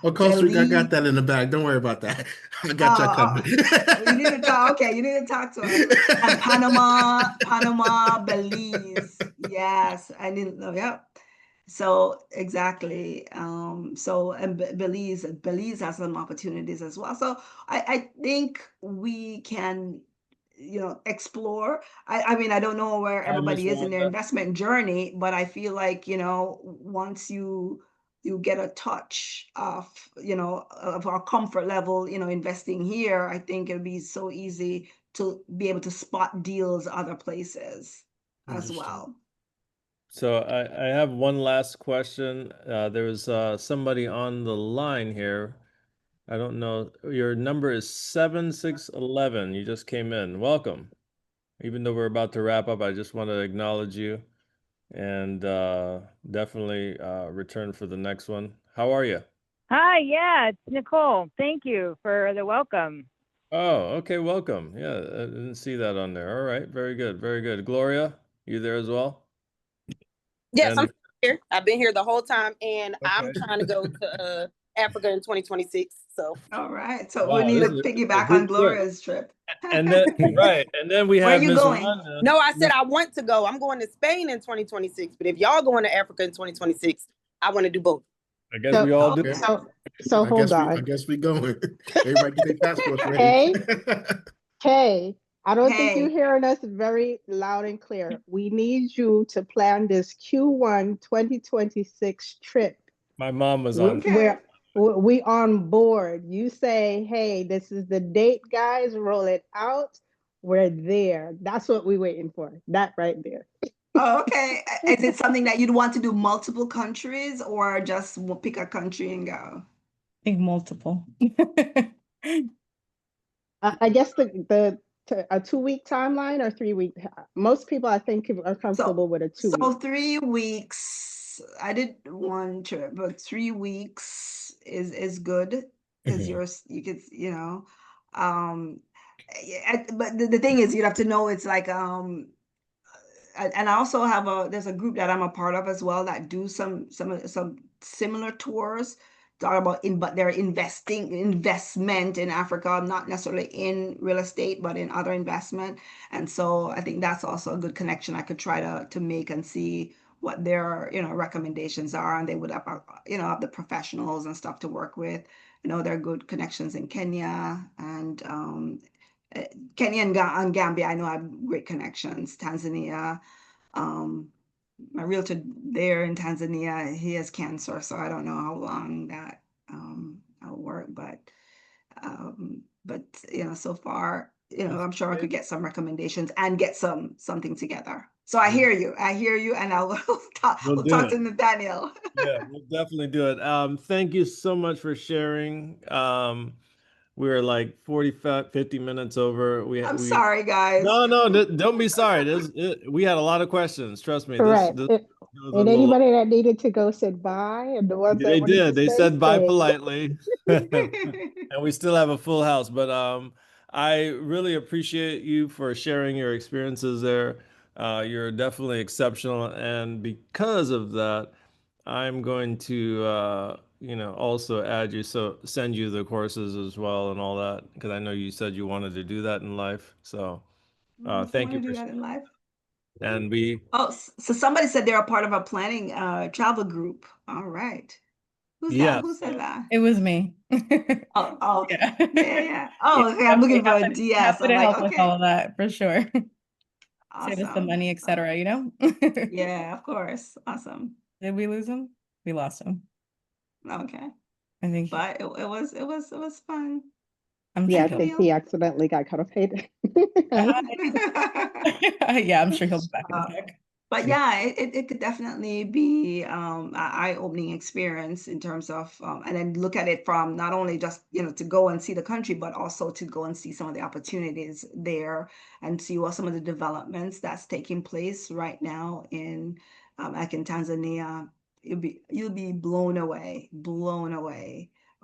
Oh, Costa Rica, I got
Belize.
that in the bag. Don't worry about that. I got you covered.
You need to talk. Okay, you need to talk to us. And Panama, Belize. Yes, I didn't know. Yep. So exactly. And Belize has some opportunities as well. So I think we can, explore. I mean, I don't know where everybody is in their investment journey, but I feel like, once you get a touch of our comfort level, investing here, I think it'll be so easy to be able to spot deals other places as well.
So I have one last question. There was somebody on the line here. I don't know. Your number is 7611. You just came in. Welcome. Even though we're about to wrap up, I just want to acknowledge you and definitely return for the next one. How are you?
Hi, yeah, it's Nicole. Thank you for the welcome.
Oh, okay. Welcome. Yeah, I didn't see that on there. All right. Very good. Very good. Gloria, you there as well?
Yes,
And
I'm here. I've been here the whole time, and I'm
okay.
trying to go to Africa in 2026. So,
All right. So we
Wow,
need
this
to
is a
piggyback on
group trip.
Gloria's trip.
And then right, and then we
Where
have
you
Miss
going?
Wanda.
no, I said I want to go. I'm going to Spain in 2026. But if y'all going to Africa in 2026, I want to do both.
I guess we all do.
So hold on.
I guess we going. Everybody get their passports ready.
Hey, Kay, I don't think
Hey.
you're hearing us very loud and clear. We need you to plan this Q1 2026 trip.
My mom was on.
Okay.
We on board. You say, hey, this is the date, guys. Roll it out. We're there. That's what we're waiting for. That right there.
Oh, okay. Is it something that you'd want to do multiple countries or just pick a country and go?
I think multiple.
I guess a 2-week timeline or 3-week. Most people, I think, are comfortable with a 2 week.
So 3 weeks. I did one trip, but 3 weeks is good because you could, but the thing is, you'd have to know it's like and I also have there's a group that I'm a part of as well that do some similar tours. Talk about but they're investment in Africa, not necessarily in real estate, but in other investment. And so I think that's also a good connection I could try to make and see what their recommendations are, and they would have have the professionals and stuff to work with. There are good connections in Kenya and Kenya and Gambia. I know I have great connections. Tanzania. My realtor there in Tanzania, he has cancer, so I don't know how long that will work, but so far, I'm sure I could get some recommendations and get something together. So I hear you, and I'll we'll talk to Nathaniel.
Yeah, we'll definitely do it. Thank you so much for sharing. We're like 45, 50 minutes over.
I'm sorry, guys.
No, don't be sorry. We had a lot of questions. Trust me.
Correct. And anybody that needed to go said bye, and the ones that wanted to
They
stay,
said bye
stayed.
politely, and we still have a full house. But I really appreciate you for sharing your experiences there. You're definitely exceptional, and because of that, I'm going to also add you, so send you the courses as well and all that, because I know you said you wanted to do that in life. So
Yes, I
thank
want
you
to do
for
that in life.
and we
Oh, so somebody said they're a part of a planning travel group. All right. Who's that? Who
yes.
said that?
It was me.
Oh, okay.
Yeah.
Yeah, yeah.
Yeah,
Oh, okay. I'm looking for a
happy,
DS.
happy
I'm
to
like,
help with all
okay,
of that for sure. Save us the
awesome.
money, etc. You know?
Yeah, of course. Awesome.
Did we lose him? We lost him.
Okay.
I think
But it was fun.
I'm
Yeah,
sure
I
he'll
think
Nathaniel.
he accidentally got cut off.
yeah, I'm sure he'll be back in a
Uh,
sec.
But yeah, it could definitely be an eye-opening experience in terms of, and then look at it from not only just, to go and see the country, but also to go and see some of the opportunities there and see what some of the developments that's taking place right now like in Tanzania. You'll be blown away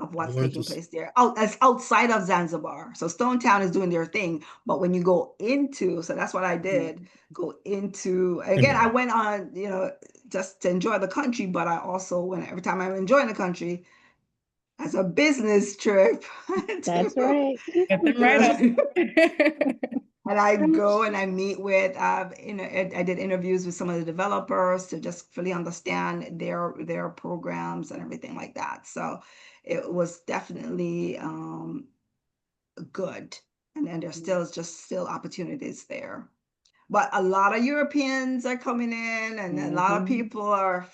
of
I
what's
wanted to
taking place there. That's outside of Zanzibar. So Stone Town is doing their thing, but when you go into, so that's what I did, go into, again, I
Mhm.
went on, just to enjoy the country, but I also, when every time I'm enjoying the country, as a business trip
That's
to,
right.
Get them
you
right up.
know, and I go and I meet with, I did interviews with some of the developers to just fully understand their programs and everything like that. So it was definitely good. And then there's still opportunities there. But a lot of Europeans are coming in, and a lot of people are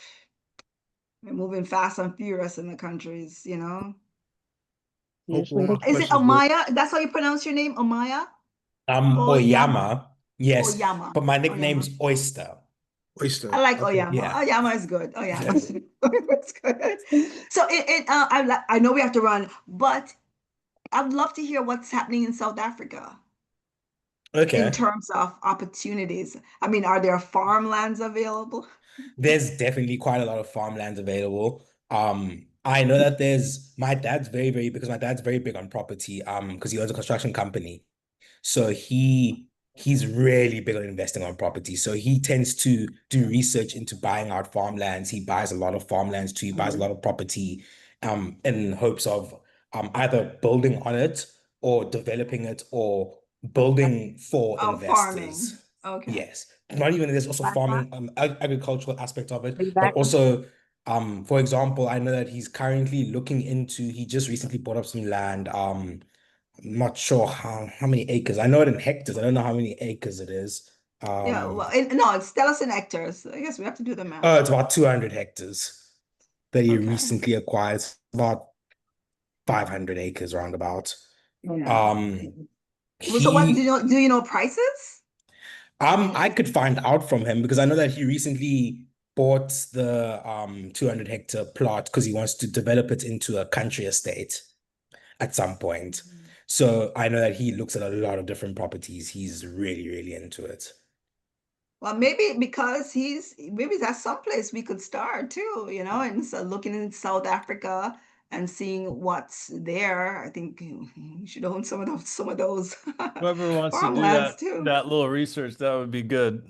moving fast and furious in the countries.
one
Usually
of
the
my
Is it
case.
questions was
Amaya? That's how you pronounce your name, Amaya? Oyama.
Oyama, yes,
Oyama.
but my
Oyama.
nickname's Oyster.
I
oyster.
like
Okay.
Oyama.
Yeah.
Oyama is good. Oyama
Yes.
is good. So I know we have to run, but I'd love to hear what's happening in South Africa in
Okay.
terms of opportunities. I mean, are there farmlands available?
There's definitely quite a lot of farmlands available. I know that my dad's very, very, because my dad's very big on property, because he owns a construction company. So he's really big on investing on property. So he tends to do research into buying out farmlands. He buys a lot of farmlands too. He buys a lot of property, in hopes of either building on it or developing it or building for
Oh, farming.
investors.
Okay.
Yes. Not even there's also farming, agricultural aspect of it, but also, for example, I know that he's currently looking into, he just recently bought up some land. I'm not sure how many acres. I know it in hectares. I don't know how many acres it is.
Yeah, well, no, tell us in hectares. I guess we have to do the math.
Oh, it's about 200 hectares that he
Okay.
recently acquired. It's about 500 acres roundabout.
Yeah.
Um,
Well, so what
he,
do you know prices?
I could find out from him because I know that he recently bought the 200-hectare plot because he wants to develop it into a country estate at some point. So I know that he looks at a lot of different properties. He's really, really into it.
Well, maybe because maybe that's someplace we could start too, and so looking in South Africa and seeing what's there. I think you should own some of those
whoever wants to do
farmlands
that
too.
that little research, that would be good.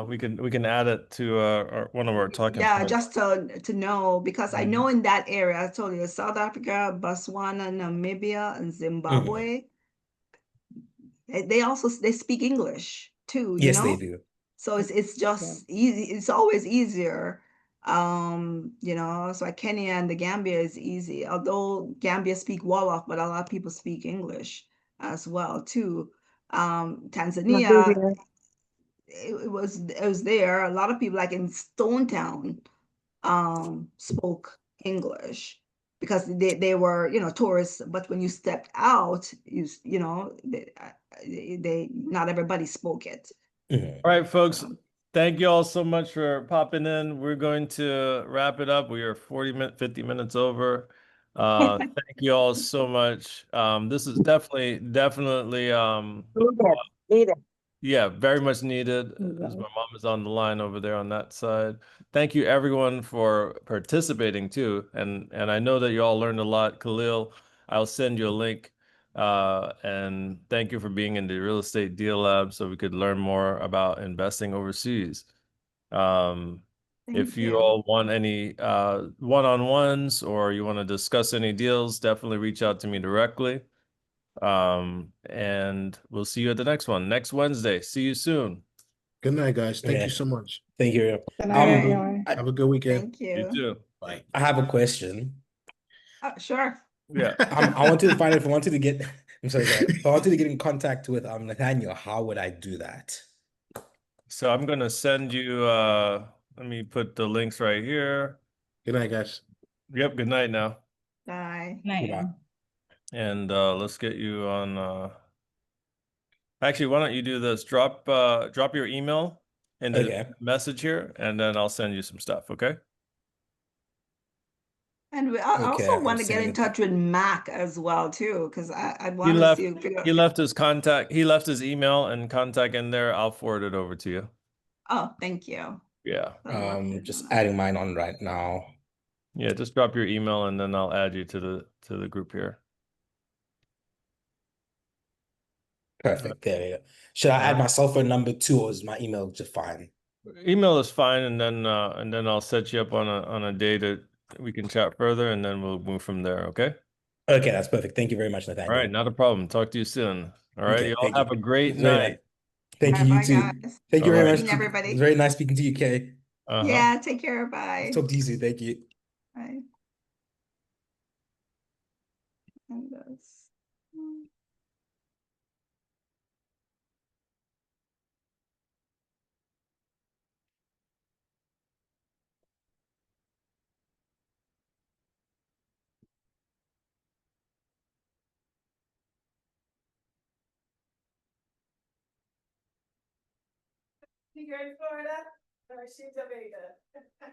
We can add it to one of our talking
Yeah,
points.
just to know, because I know in that area, I told you, South Africa, Botswana, Namibia, and
Mhm.
Zimbabwe, they also they speak English too,
Yes, they do.
so it's
Yeah.
just easy. It's always easier. So like Kenya and the Gambia is easy, although Gambia speak Wolof, but a lot of people speak English as well too. Tanzania, it was there. A lot of people like in Stone Town spoke English because they were, tourists, but when you stepped out, they not everybody spoke it.
Mhm.
All right, folks.
So,
Thank you all so much for popping in. We're going to wrap it up. We are 50 minutes over. Thank you all so much. This is definitely, yeah, very much needed, as my mom is on the line over there on that side. Thank you everyone for participating too. And I know that you all learned a lot. Khalil, I'll send you a link And thank you for being in the real estate deal lab so we could learn more about investing overseas. If you all want any one-on-ones or you want to discuss any deals, definitely reach out to me directly. And we'll see you at the next one next Wednesday. See you soon.
Good night, guys. Thank
Yeah.
you so much.
Thank you.
Good night, everyone.
Have a good weekend.
Thank
You
you.
too.
Bye.
I have a question.
Sure.
Yeah.
I wanted to find out if I wanted to get, I'm sorry, sorry. If I wanted to get in contact with Nathaniel, how would I do that?
So I'm gonna send you let me put the links right here.
Good night, guys.
Yep, good night now.
Bye.
Night.
Goodbye.
And let's get you on actually, why don't you do this? Drop your email in the
Okay.
message here, and then I'll send you some stuff, okay?
And I
Okay,
also
I'm
want to get
sending
in
it.
touch with Mac as well too, because I'd
He
want to
left
see figure
he left his contact, he left his email and contact in there. I'll forward it over to you.
Oh, thank you.
Yeah.
I'd love to
Just
know that.
adding mine on right now.
Yeah, just drop your email and then I'll add you to the group here.
Perfect. There we go. Should I add my cell phone number too, or is my email just fine?
Email is fine, and then I'll set you up on a day that we can chat further, and then we'll move from there. Okay.
Okay, that's perfect. Thank you very much,
All
Nathaniel.
right, not a problem. Talk to you soon. All right,
Okay,
y'all
thank
have
you.
a great
It's very nice.
night.
Thank you,
Bye,
you too.
guys.
Thank you
All
very
right.
much.
Everybody.
It's very nice speaking to you, Kay.
Yeah, take care. Bye.
Talk to you soon. Thank you.
Bye. And this.
You're in Florida? Or she's Jamaica?